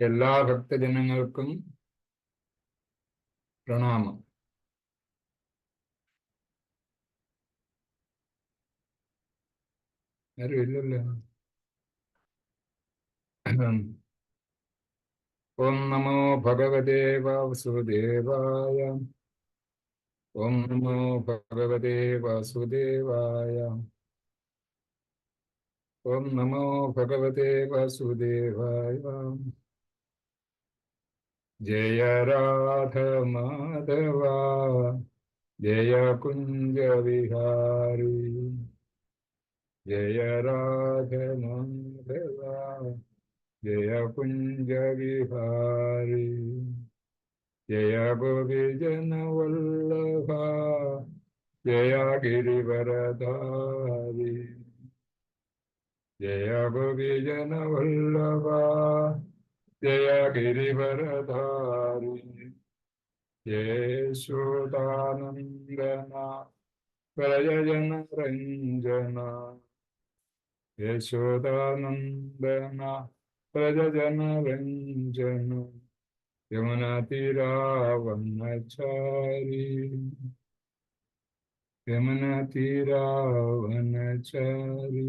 എല്ലാ ഭക്തജനങ്ങൾക്കും പ്രണാമം. ആരും ഇല്ലല്ലോ. ഓം നമോ ഭഗവതേ വാസുദേവായ. ഓം നമോ ഭഗവതേ വാസുദേവായ. ഓം നമോ ഭഗവതേ വാസുദേവായ. ജയ രാധ മാധവ ജയ കുഞ്ച വിഹാരി. ജയ രാധ മാധവ ജയ കുഞ്ച വിഹാരി. ജയ ഗോപിജന വല്ലഭ ജയ ഗിരിവരധാരി. ജയ ഗോപിജന വല്ലഭ ജയ ഗിരിവരധാരി. യേശോദാനന്ദന പ്രജന രഞ്ജന. യശോദാനന്ദന പ്രജന രഞ്ജന. യമുനാതിരാവനചാരി. യമുനാതിരാവനചാരി.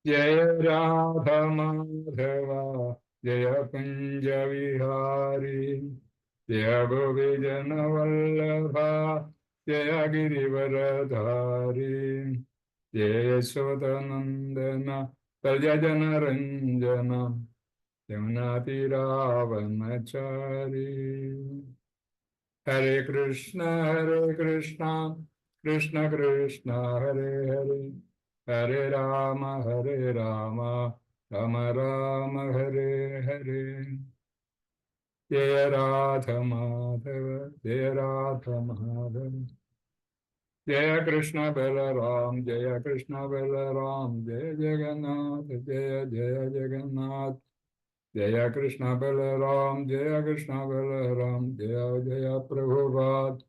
ജയ രാധ മാധവ ജയ കുഞ്ച വിഹാരി. ജയ ഗോപിജന വല്ലഭ ജയ ഗിരിവരധാരി. ജയ യശോദനന്ദന പ്രജന രഞ്ജന. യമുനാതിരാവനചാരി. ഹരേ കൃഷ്ണ കൃഷ്ണ കൃഷ്ണ ഹരേ ഹരേ. ഹരേ രാമ രാമ രാമ ഹരേ ഹരേ. ജയ രാധ മാധവ ജയ രാധ മാധവ. ജയ കൃഷ്ണ ബലറാം ജയ കൃഷ്ണ ബലറാം. ജയ ജഗന്നാഥ ജയ ജയ ജഗന്നാഥ്. ജയ കൃഷ്ണ ബലറാം ജയ കൃഷ്ണ ബലറാം. ജയ ജയ പ്രഭുപാദ്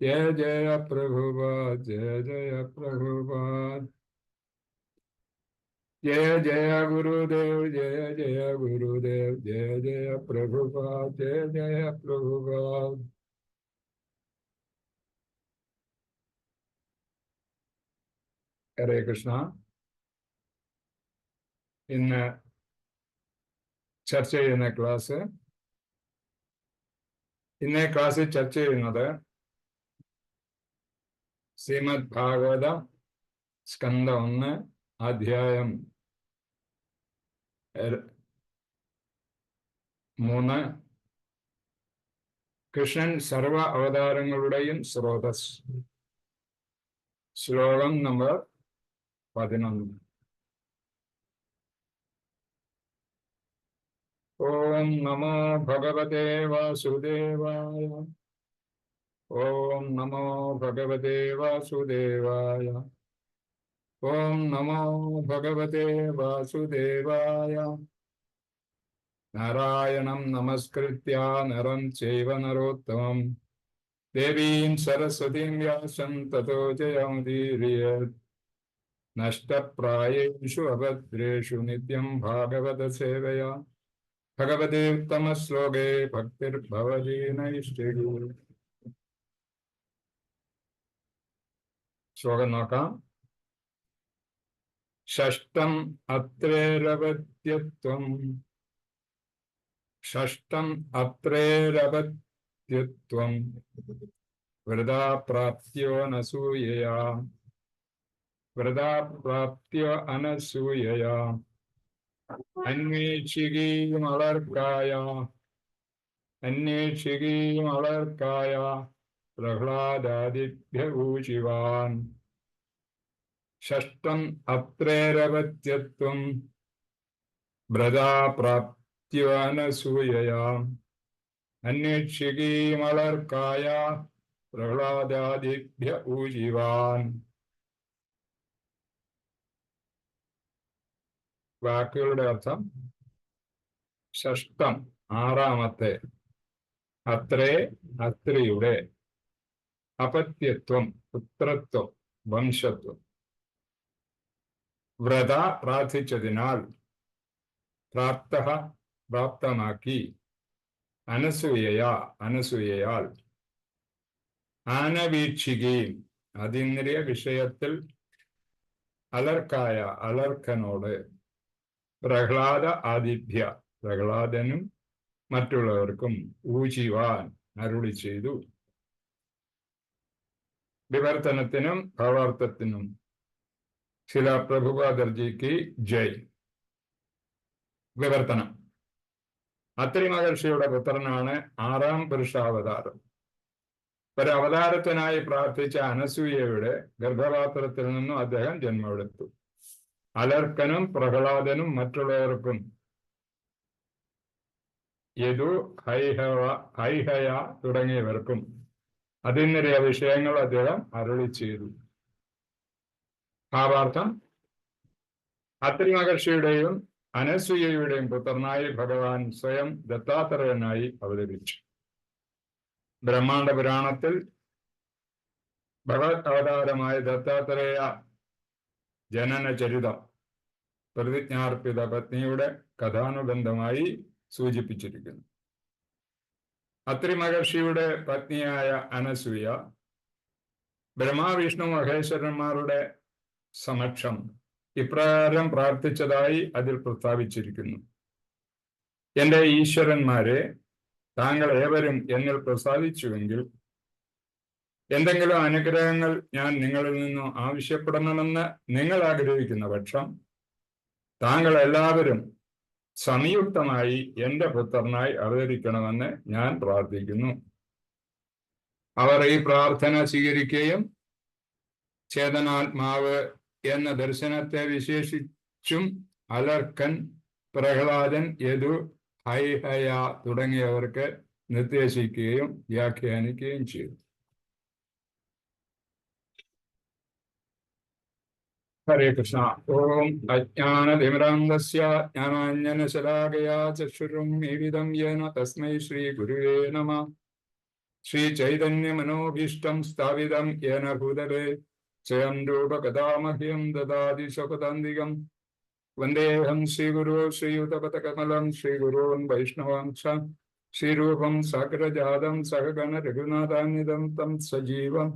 ജയ ജയ പ്രഭുപാദ്. ജയ ജയ പ്രഭുപാദ്. ജയ ജയ ഗുരുദേവ് ജയ ജയ ഗുരുദേവ്. ജയ ജയ പ്രഭുപാദ് ജയ ജയ പ്രഭുപാദ്. ഹരേ കൃഷ്ണ. ഇന്ന് ചർച്ച ചെയ്യുന്ന ക്ലാസ്സിൽ ചർച്ച ചെയ്യുന്നത് ശ്രീമദ് ഭാഗവതം സ്കന്ധം 1 അധ്യായം 3 കൃഷ്ണൻ സർവ അവതാരങ്ങളുടെയും സ്രോതസ്. ശ്ലോകം നമ്പർ 11. ഓം നമോ ഭഗവതേ വാസുദേവായ. ഓം നമോ ഭഗവതേ വാസുദേവായ. ഓം നമോ ഭഗവതേ വാസുദേവായ. നാരായണം നമസ്കൃത്യ നരം ചൈവ നരോത്തമം ദേവീം സരസ്വതീം വ്യാസം തതോ ജയമുദീരയേത്. നഷ്ടപ്രായേഷു അഭദ്രേഷു നിത്യം ഭാഗവത സേവയാ ഭഗവതേ ഉത്തമ ശ്ലോകേ ഭക്തിർഭവതി നൈഷ്ഠികി. ശ്ലോകം നോക്കാം. ഷഷ്ടം അത്രേരവത്യത്വം. ഷഷ്ടം അത്രേരവത്യത്വം വൃഥാ പ്രാപ്ത്യോ അനസൂയയാ. വൃഥാ പ്രാപ്ത്യോ അനസൂയയാ. അന്വേഷികീമളർക്കായ പ്രഹ്ലാദാദിഭ്യ ഊചിവാൻ. ഷഷ്ടം അത്രേരവത്യത്വം വൃഥാ പ്രാപ്ത്യോ അനസൂയയാ. അന്വേഷികീമളർക്കായ പ്രഹ്ലാദാദിഭ്യ ഊചിവാൻ. വാക്കുകളുടെ അർത്ഥം: ഷഷ്ടം 6ാമത്തെ, അത്രേ അത്രിയുടെ, അപത്യത്വം, പുത്രത്വം, വംശത്വം. വ്രത പ്രാർത്ഥിച്ചതിനാൽ, പ്രാപ്തമാക്കി, അനസൂയയാൽ, ആനവീക്ഷികയും അതീന്ദ്രിയ വിഷയത്തിൽ അലർക്കനോട്, പ്രഹ്ലാദ ആദിഭ്യ, പ്രഹ്ലാദനും മറ്റുള്ളവർക്കും ഊചിവാൻ അരുളി ചെയ്തു. വിവർത്തനത്തിനും ഭാവാർത്ഥത്തിനും ശില പ്രഭുപാദർജിക്ക് ജയ്. വിവർത്തനം. അത്രി മഹർഷിയുടെ പുത്രനാണ് ആറാം പുരുഷാവതാരം. ഒരു അവതാരത്തിനായി പ്രാർത്ഥിച്ച അനസൂയയുടെ ഗർഭപാത്രത്തിൽ നിന്നും അദ്ദേഹം ജന്മമെടുത്തു. അലർക്കനും പ്രഹ്ലാദനും മറ്റുള്ളവർക്കും യദു, ഹൈഹയ തുടങ്ങിയവർക്കും അതീന്ദ്രിയ വിഷയങ്ങൾ അദ്ദേഹം അരുളി ചെയ്തു. ഭാവാർത്ഥം: അത്രി മഹർഷിയുടെയും അനസൂയയുടെയും പുത്രനായി ഭഗവാൻ സ്വയം ദത്താത്രേയനായി അവതരിച്ചു. ബ്രഹ്മാണ്ഡ പുരാണത്തിൽ ഭഗവത് അവതാരമായ ദത്താത്രേയ ജനന ചരിതം പ്രതിജ്ഞാർപ്പിത പത്നിയുടെ കഥാനുബന്ധമായി സൂചിപ്പിച്ചിരിക്കുന്നു. അത്രി മഹർഷിയുടെ പത്നിയായ അനസൂയ ബ്രഹ്മാവിഷ്ണു മഹേശ്വരന്മാരുടെ സമക്ഷം ഇപ്രകാരം പ്രാർത്ഥിച്ചതായി അതിൽ പ്രസ്താവിച്ചിരിക്കുന്നു: എന്റെ ഈശ്വരന്മാരെ, താങ്കൾ ഏവരും എന്നിൽ പ്രസാദിച്ചുവെങ്കിൽ എന്തെങ്കിലും അനുഗ്രഹങ്ങൾ ഞാൻ നിങ്ങളിൽ നിന്നും ആവശ്യപ്പെടണമെന്ന് നിങ്ങൾ ആഗ്രഹിക്കുന്ന പക്ഷം താങ്കൾ എല്ലാവരും സംയുക്തമായി എന്റെ പുത്രനായി അവതരിക്കണമെന്ന് ഞാൻ പ്രാർത്ഥിക്കുന്നു. അവർ ഈ പ്രാർത്ഥന സ്വീകരിക്കുകയും ചേതനാത്മാവ് എന്ന ദർശനത്തെ വിശേഷിച്ചും അലർക്കൻ, പ്രഹ്ലാദൻ, യദു, ഹൈഹയ തുടങ്ങിയവർക്ക് നിർദ്ദേശിക്കുകയും വ്യാഖ്യാനിക്കുകയും ചെയ്തു. ഹരേ കൃഷ്ണ. ഓം അജ്ഞാനതിമിരാന്ധസ്യ ജ്ഞാനാഞ്ജനശലാകയാ ചക്ഷുരുന്മീലിതം യേന തസ്മൈ ശ്രീ ഗുരുവേ നമഃ. ശ്രീ ചൈതന്യമനോഭീഷ്ടം സ്ഥാപിതം യേന ഭൂതലേ സ്വയം രൂപകഥാമഹ്യം ദദാതി സ്വപദാന്തികം. വന്ദേഹം ശ്രീഗുരോ ശ്രീയുതപഥകമലം ശ്രീഗുരോൻ വൈഷ്ണവാംശ ശ്രീരൂപം സാഗ്രജാതം സഹഗണ രഘുനാഥാന്വിതം തം സജീവം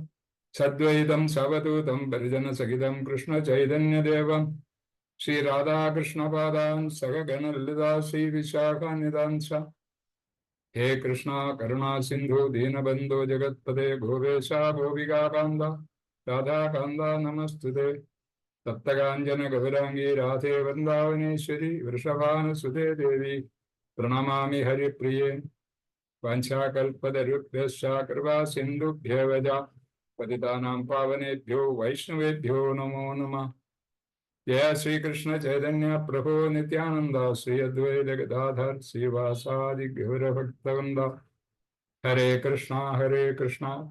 സദ്വൈതം സവധൂതം പരിജനസഹിതം കൃഷ്ണ ചൈതന്യദേവം ശ്രീരാധാകൃഷ്ണപാദാൻ സഹഗണ ലളിതാ ശ്രീവിശാഖാന്വിതാംശ. ഹേ കൃഷ്ണ കരുണാ സിന്ധു ദീനബന്ധോ ജഗത്പദേ ഗോവേശ ഗോപികാകാന്ത രാധാകാന്ത നമസ്തുതേ. സപ്തകാഞ്ജന ഗൗരാംഗീ രാധേ വൃന്ദാവനേശ്വരി വൃഷഭാനുസുതേ ദേവി പ്രണമാമി ഹരിപ്രിയേ. വാഞ്ചാകൽപതരുഭ്യശ്ച കൃപാ സിന്ധുഭ്യവ പതിതാനാം പാവനേഭ്യോ വൈഷ്ണവേഭ്യോ നമോ നമഃ. ജയ ശ്രീകൃഷ്ണ ചൈതന്യ പ്രഭോ നിത്യാനന്ദ ശ്രീ അദ്വൈത ഗദാധർ ശ്രീവാസാദി ഗൗരഭക്തവൃന്ദ. ഹരേ കൃഷ്ണ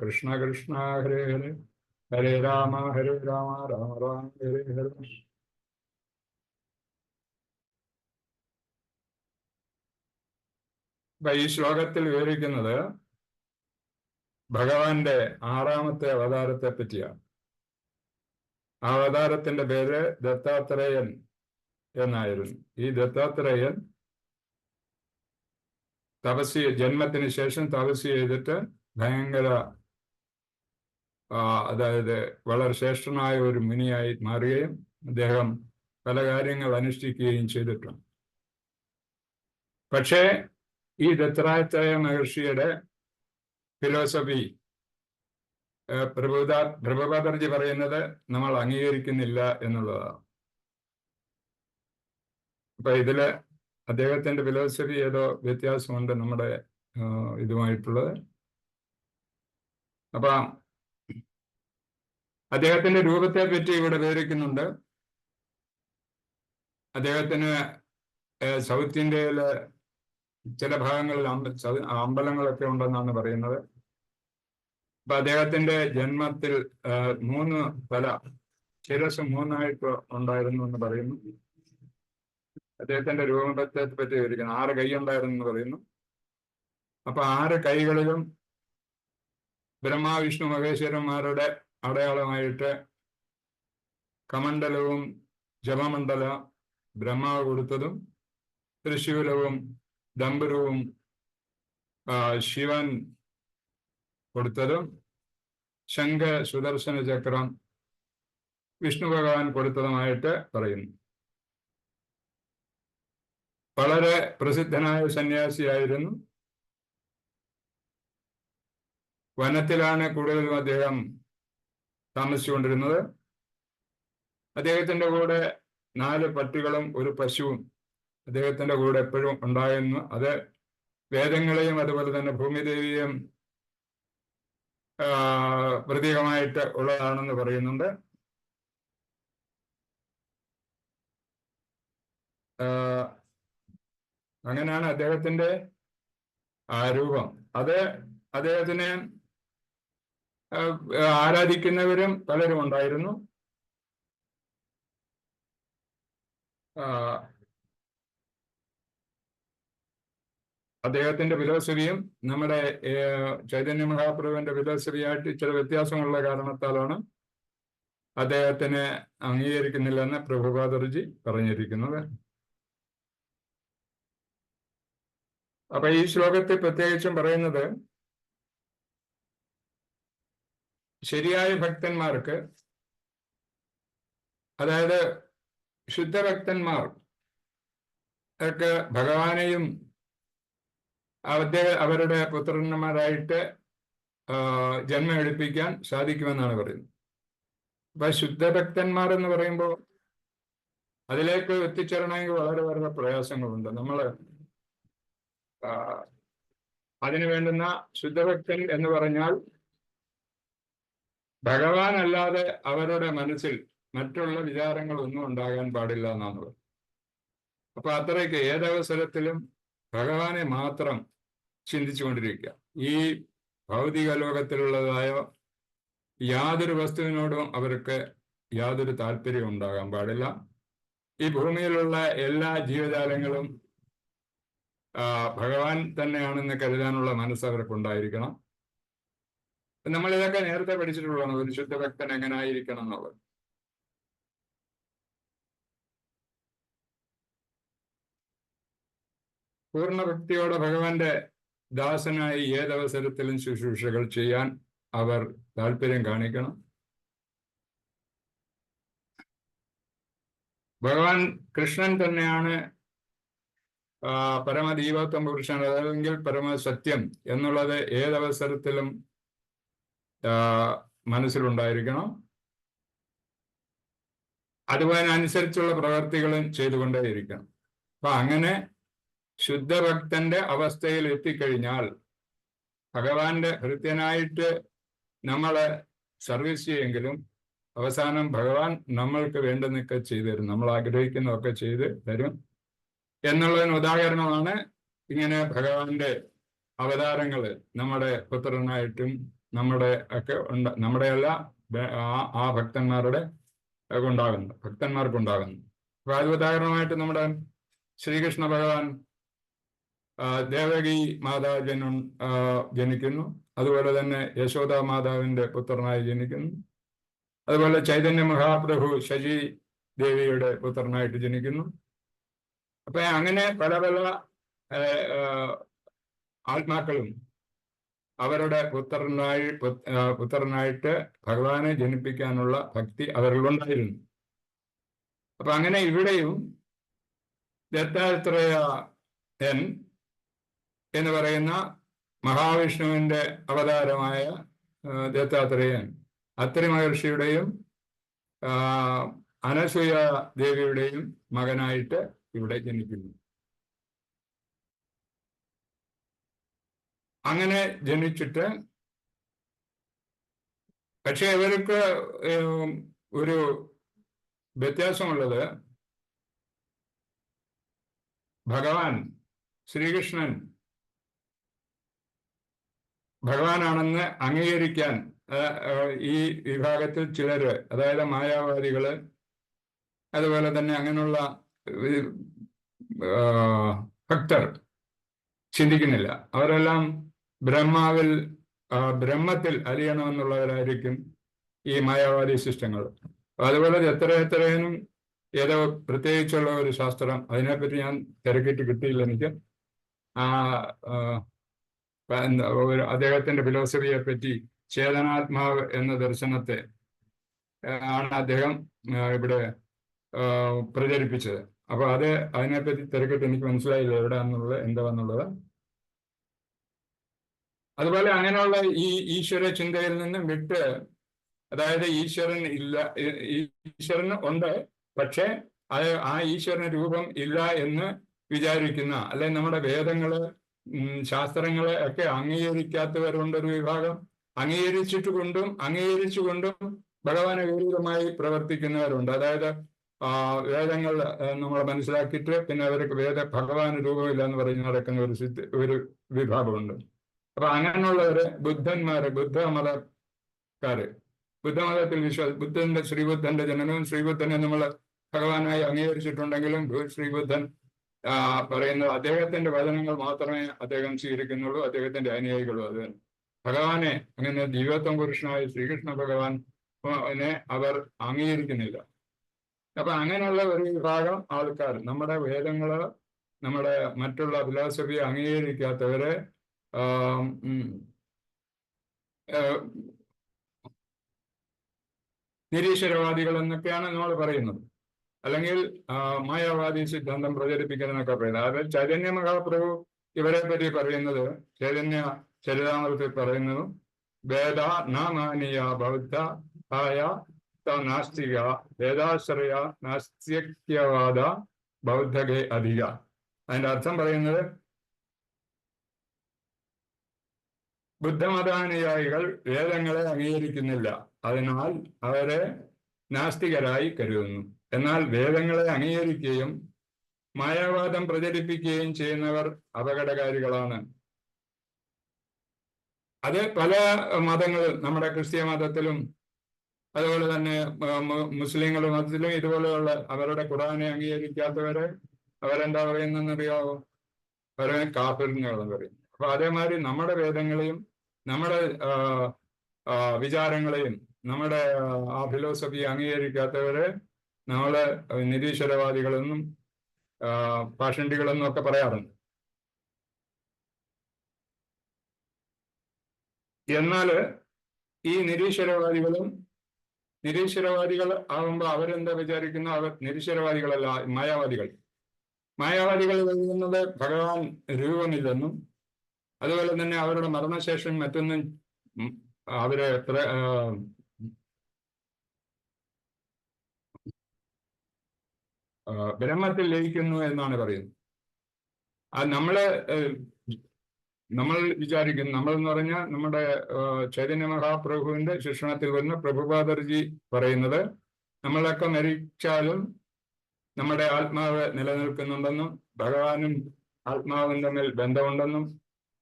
കൃഷ്ണ കൃഷ്ണ ഹരേ ഹരേ, ഹരേ രാമ രാമ രാം ഹരേ ഹരേ. ഈ ശ്ലോകത്തിൽ വിവരിക്കുന്നത് ഭഗവാന്റെ ആറാമത്തെ അവതാരത്തെ പറ്റിയാണ്. ആ അവതാരത്തിന്റെ പേര് ദത്താത്രേയൻ എന്നായിരുന്നു. ഈ ദത്താത്രേയൻ ജന്മത്തിന് ശേഷം തപസ് ചെയ്തിട്ട് ഭയങ്കര അതായത് വളരെ ശ്രേഷ്ഠനായ ഒരു മുനിയായി മാറുകയും അദ്ദേഹം പല കാര്യങ്ങൾ അനുഷ്ഠിക്കുകയും ചെയ്തിട്ടുണ്ട്. പക്ഷേ ഈ ദത്താത്രേയ മഹർഷിയുടെ ഫിലോസഫി പ്രഭുപാദർജി പറയുന്നത് നമ്മൾ അംഗീകരിക്കുന്നില്ല എന്നുള്ളതാണ്. അപ്പൊ ഇതില് അദ്ദേഹത്തിന്റെ ഫിലോസഫി ഏതോ വ്യത്യാസമുണ്ട് നമ്മുടെ ഇതുമായിട്ടുള്ളത്. അപ്പൊ അദ്ദേഹത്തിന്റെ രൂപത്തെ പറ്റി ഇവിടെ വിവരിക്കുന്നുണ്ട്. അദ്ദേഹത്തിന് സൗത്ത് ഇന്ത്യയിലെ ചില ഭാഗങ്ങളിൽ അമ്പലങ്ങളൊക്കെ ഉണ്ടെന്നാണ് പറയുന്നത്. അപ്പൊ അദ്ദേഹത്തിന്റെ ജന്മത്തിൽ 3 തല, ശിരസ് 3ആയിട്ട് ഉണ്ടായിരുന്നു എന്ന് പറയുന്നു. അദ്ദേഹത്തിന്റെ രൂപത്തെ പറ്റി വിവരിക്കുന്നു. 6 കൈ ഉണ്ടായിരുന്നു എന്ന് പറയുന്നു. അപ്പൊ 6 കൈകളിലും ബ്രഹ്മ വിഷ്ണു മഹേശ്വരന്മാരുടെ അടയാളമായിട്ട് കമണ്ഡലവും ജപമണ്ഡല ബ്രഹ്മാവ് കൊടുത്തതും തൃശൂലവും ഡംബരവും ശിവൻ കൊടുത്തതും ശംഖ സുദർശന ചക്രം വിഷ്ണു ഭഗവാൻ കൊടുത്തതുമായിട്ട് പറയുന്നു. വളരെ പ്രസിദ്ധനായ സന്യാസിയായിരുന്നു. വനത്തിലാണ് കൂടുതലും അദ്ദേഹം താമസിച്ചുകൊണ്ടിരുന്നത്. അദ്ദേഹത്തിന്റെ കൂടെ 4 പട്ടികളും ഒരു പശുവും അദ്ദേഹത്തിന്റെ കൂടെ എപ്പോഴും ഉണ്ടായിരുന്നു. അത് വേദങ്ങളെയും അതുപോലെ തന്നെ ഭൂമിദേവിയെയും പ്രതീകമായിട്ട് ഉള്ളതാണെന്ന് പറയുന്നുണ്ട്. അങ്ങനെയാണ് അദ്ദേഹത്തിന്റെ രൂപം. അത് അദ്ദേഹത്തിനെ ആരാധിക്കുന്നവരും പലരും ഉണ്ടായിരുന്നു. അദ്ദേഹത്തിന്റെ ഫിലോസഫിയും നമ്മുടെ ചൈതന്യ മഹാപ്രഭുവിന്റെ ഫിലോസഫിയായിട്ട് ചില വ്യത്യാസമുള്ള കാരണത്താലാണ് അദ്ദേഹത്തിനെ അംഗീകരിക്കുന്നില്ലെന്ന് പ്രഭുപാദർജി പറഞ്ഞിരിക്കുന്നത്. അപ്പൊ ഈ ശ്ലോകത്തിൽ പ്രത്യേകിച്ചും പറയുന്നത് ശരിയായ ഭക്തന്മാർക്ക്, അതായത് ശുദ്ധഭക്തന്മാർ ഒക്കെ ഭഗവാനെയും അവരുടെ പുത്രന്മാരായിട്ട് ജന്മം എടുപ്പിക്കാൻ സാധിക്കുമെന്നാണ് പറയുന്നത്. അപ്പൊ ശുദ്ധഭക്തന്മാർ എന്ന് പറയുമ്പോൾ അതിലേക്ക് എത്തിച്ചേരണമെങ്കിൽ വളരെ വളരെ പ്രയാസങ്ങളുണ്ട്. നമ്മള് അതിനു വേണ്ടുന്ന ശുദ്ധഭക്തൻ എന്ന് പറഞ്ഞാൽ ഭഗവാൻ അല്ലാതെ അവരുടെ മനസ്സിൽ മറ്റുള്ള വിചാരങ്ങളൊന്നും ഉണ്ടാകാൻ പാടില്ല എന്നാണ് പറയുന്നത്. അപ്പൊ അത്രയ്ക്ക് ഏതവസരത്തിലും ഭഗവാനെ മാത്രം ചിന്തിച്ചുകൊണ്ടിരിക്കുക. ഈ ഭൗതിക ലോകത്തിലുള്ളതായ യാതൊരു വസ്തുവിനോടും അവർക്ക് യാതൊരു താല്പര്യവും ഉണ്ടാകാൻ പാടില്ല. ഈ ഭൂമിയിലുള്ള എല്ലാ ജീവജാലങ്ങളും ഭഗവാൻ തന്നെയാണെന്ന് കരുതാനുള്ള മനസ്സ് അവർക്കുണ്ടായിരിക്കണം. നമ്മളിതൊക്കെ നേരത്തെ പഠിച്ചിട്ടുള്ളതാണ്, ഒരു ശുദ്ധഭക്തൻ എങ്ങനെ ആയിരിക്കണം എന്നുള്ളത്. പൂർണ്ണഭക്തിയോടെ ഭഗവാന്റെ ദാസനായി ഏതവസരത്തിലും ശുശ്രൂഷകൾ ചെയ്യാൻ അവർ താല്പര്യം കാണിക്കണം. ഭഗവാൻ കൃഷ്ണൻ തന്നെയാണ് പരമദീവോത്തമ പുരുഷൻ, അല്ലെങ്കിൽ പരമസത്യം എന്നുള്ളത് ഏതവസരത്തിലും മനസ്സിലുണ്ടായിരിക്കണം. അതുപോലനുസരിച്ചുള്ള പ്രവർത്തികളും ചെയ്തുകൊണ്ടേയിരിക്കണം. അപ്പൊ അങ്ങനെ ശുദ്ധഭക്തന്റെ അവസ്ഥയിൽ എത്തിക്കഴിഞ്ഞാൽ ഭഗവാന്റെ ഭൃത്യനായിട്ട് നമ്മളെ സർവീസ് ചെയ്യെങ്കിലും അവസാനം ഭഗവാൻ നമ്മൾക്ക് വേണ്ടുന്നൊക്കെ ചെയ്തു തരും, നമ്മൾ ആഗ്രഹിക്കുന്നതൊക്കെ ചെയ്ത് തരും എന്നുള്ളതിന് ഉദാഹരണമാണ് ഇങ്ങനെ ഭഗവാന്റെ അവതാരങ്ങൾ നമ്മുടെ പുത്രനായിട്ടും നമ്മുടെ ഒക്കെ നമ്മുടെയല്ല ആ ഭക്തന്മാരുടെ ഭക്തന്മാർക്കുണ്ടാകുന്നു. അപ്പൊ അത് ഉദാഹരണമായിട്ട് നമ്മുടെ ശ്രീകൃഷ്ണ ഭഗവാൻ ദേവകി മാതാവ് ജനിക്കുന്നു. അതുപോലെ തന്നെ യശോദാ മാതാവിന്റെ പുത്രനായി ജനിക്കുന്നു. അതുപോലെ ചൈതന്യ മഹാപ്രഭു ശശി ദേവിയുടെ പുത്രനായിട്ട് ജനിക്കുന്നു. അപ്പൊ അങ്ങനെ പല പല ആത്മാക്കളും അവരുടെ പുത്രനായിട്ട് ഭഗവാനെ ജനിപ്പിക്കാനുള്ള ഭക്തി അവരിലുണ്ടായിരുന്നു. അപ്പൊ അങ്ങനെ ഇവിടെയും ദത്താത്രേയൻ എന്ന് പറയുന്ന മഹാവിഷ്ണുവിന്റെ അവതാരമായ ദത്താത്രേയൻ അത്രി മഹർഷിയുടെയും അനസൂയ ദേവിയുടെയും മകനായിട്ട് ഇവിടെ ജനിക്കുന്നു. അങ്ങനെ ജനിച്ചിട്ട് പക്ഷെ ഇവർക്ക് ഒരു വ്യത്യാസമുള്ളത്, ഭഗവാൻ ശ്രീകൃഷ്ണൻ ഭഗവാനാണെന്ന് അംഗീകരിക്കാൻ ഈ വിഭാഗത്തിൽ ചിലര്, അതായത് മായാവാദികള്, അതുപോലെ തന്നെ അങ്ങനെയുള്ള ഭക്തർ ചിന്തിക്കുന്നില്ല. അവരെല്ലാം ബ്രഹ്മാവിൽ ബ്രഹ്മത്തിൽ അലിയണമെന്നുള്ളവരായിരിക്കും ഈ മായാവാദി സിസ്റ്റങ്ങൾ. അതുപോലെ എത്രയും ഏതോ പ്രത്യേകിച്ചുള്ള ഒരു ശാസ്ത്രം, അതിനെപ്പറ്റി ഞാൻ തിരക്കിയിട്ട് കിട്ടിയില്ല എനിക്ക്. അദ്ദേഹത്തിന്റെ ഫിലോസഫിയെ പറ്റി ചേതനാത്മാവ് എന്ന ദർശനത്തെ ആണ് അദ്ദേഹം ഇവിടെ പ്രചരിപ്പിച്ചത്. അപ്പൊ അതിനെപ്പറ്റി തിരക്കിട്ട് എനിക്ക് മനസ്സിലായില്ല എവിടെയാണെന്നുള്ളത്, എന്താണെന്നുള്ളത്. അതുപോലെ അങ്ങനെയുള്ള ഈ ഈശ്വര ചിന്തയിൽ നിന്നും വിട്ട്, അതായത് ഈശ്വരൻ ഉണ്ട്, പക്ഷെ ആ ഈശ്വരന് രൂപം ഇല്ല എന്ന് വിചാരിക്കുന്ന, അല്ലെങ്കിൽ നമ്മുടെ വേദങ്ങള് ശാസ്ത്രങ്ങളെ ഒക്കെ അംഗീകരിക്കാത്തവരുണ്ടൊരു വിഭാഗം. അംഗീകരിച്ചുകൊണ്ടും ഭഗവാനെ വിപരീതമായി പ്രവർത്തിക്കുന്നവരുണ്ട്. അതായത് വേദങ്ങൾ നമ്മൾ മനസ്സിലാക്കിയിട്ട് പിന്നെ അവർക്ക് ഭഗവാന് രൂപമില്ല എന്ന് പറഞ്ഞ് നടക്കുന്ന ഒരു വിഭാഗമുണ്ട്. അപ്പൊ അങ്ങനെയുള്ളവര് ബുദ്ധമതക്കാര്, ബുദ്ധമതത്തിൽ ശ്രീബുദ്ധന്റെ ജനനവും ശ്രീബുദ്ധനെ നമ്മൾ ഭഗവാനായി അംഗീകരിച്ചിട്ടുണ്ടെങ്കിലും ശ്രീബുദ്ധൻ പറയുന്നത് അദ്ദേഹത്തിന്റെ വചനങ്ങൾ മാത്രമേ അദ്ദേഹം സ്വീകരിക്കുന്നുള്ളൂ, അദ്ദേഹത്തിന്റെ അനുയായികളും. അത് ഭഗവാനെ, അങ്ങനെ ദിവ്യോത്തമ പുരുഷനായ ശ്രീകൃഷ്ണ ഭഗവാനെ അവർ അംഗീകരിക്കുന്നില്ല. അപ്പൊ അങ്ങനെയുള്ള ഒരു വിഭാഗം ആൾക്കാർ, നമ്മുടെ വേദങ്ങള്, നമ്മുടെ മറ്റുള്ള ഫിലോസഫിയെ അംഗീകരിക്കാത്തവരെ നിരീശ്വരവാദികൾ എന്നൊക്കെയാണ് നമ്മൾ പറയുന്നത്. അല്ലെങ്കിൽ മായാവാദി സിദ്ധാന്തം പ്രചരിപ്പിക്കുന്നതെന്നൊക്കെ പറയുന്നത്. അതായത് ചൈതന്യ മഹാപ്രഭു ഇവരെ പറ്റി പറയുന്നത്, ചൈതന്യ ചരിതാമൃതത്തിൽ പറയുന്നതും, വേദ നാമാനീയ ബൗദ്ധ ആയ നാസ്തിക വേദാശ്രയ നാസ്തിക്യവാദ ബൗദ്ധകെ അധിക. അതിന്റെ അർത്ഥം പറയുന്നത്, ബുദ്ധമതാനുയായികൾ വേദങ്ങളെ അംഗീകരിക്കുന്നില്ല, അതിനാൽ അവരെ നാസ്തികരായി കരുതുന്നു. എന്നാൽ വേദങ്ങളെ അംഗീകരിക്കുകയും മായാവാദം പ്രചരിപ്പിക്കുകയും ചെയ്യുന്നവർ അപകടകാരികളാണ്. അത് പല മതങ്ങളും, നമ്മുടെ ക്രിസ്ത്യ മതത്തിലും അതുപോലെ തന്നെ മുസ്ലിങ്ങൾ മതത്തിലും ഇതുപോലെയുള്ള അവരുടെ ഖുർആനെ അംഗീകരിക്കാത്തവരെ അവരെന്താ പറയുന്നതെന്നറിയാവോ? അവരെ കാഫിറുകളെന്ന് പറയും. അപ്പൊ അതേമാതിരി നമ്മുടെ വേദങ്ങളെയും നമ്മുടെ വിചാരങ്ങളെയും നമ്മുടെ ആ ഫിലോസഫി അംഗീകരിക്കാത്തവരെ നമ്മള് നിരീശ്വരവാദികളെന്നും പാഷണ്ഡികളെന്നും ഒക്കെ പറയാറുണ്ട്. എന്നാല് ഈ നിരീശ്വരവാദികൾ ആകുമ്പോൾ അവരെന്താ വിചാരിക്കുന്ന? അവർ നിരീശ്വരവാദികളല്ല, മായാവാദികൾ എഴുതുന്നത് ഭഗവാൻ രൂപമില്ലെന്നും, അതുപോലെ തന്നെ അവരുടെ മരണശേഷം മറ്റൊന്നും അവരെ ബ്രഹ്മത്തിൽ ലയിക്കുന്നു എന്നാണ് പറയുന്നത്. നമ്മൾ വിചാരിക്കുന്നു, നമ്മൾ എന്ന് പറഞ്ഞാൽ നമ്മുടെ ചൈതന്യ മഹാപ്രഭുവിന്റെ ശിക്ഷണത്തിൽ വരുന്ന പ്രഭുപാദർജി പറയുന്നത്, നമ്മളൊക്കെ മരിച്ചാലും നമ്മുടെ ആത്മാവ് നിലനിൽക്കുന്നുണ്ടെന്നും ഭഗവാനും ആത്മാവും തമ്മിൽ ബന്ധമുണ്ടെന്നും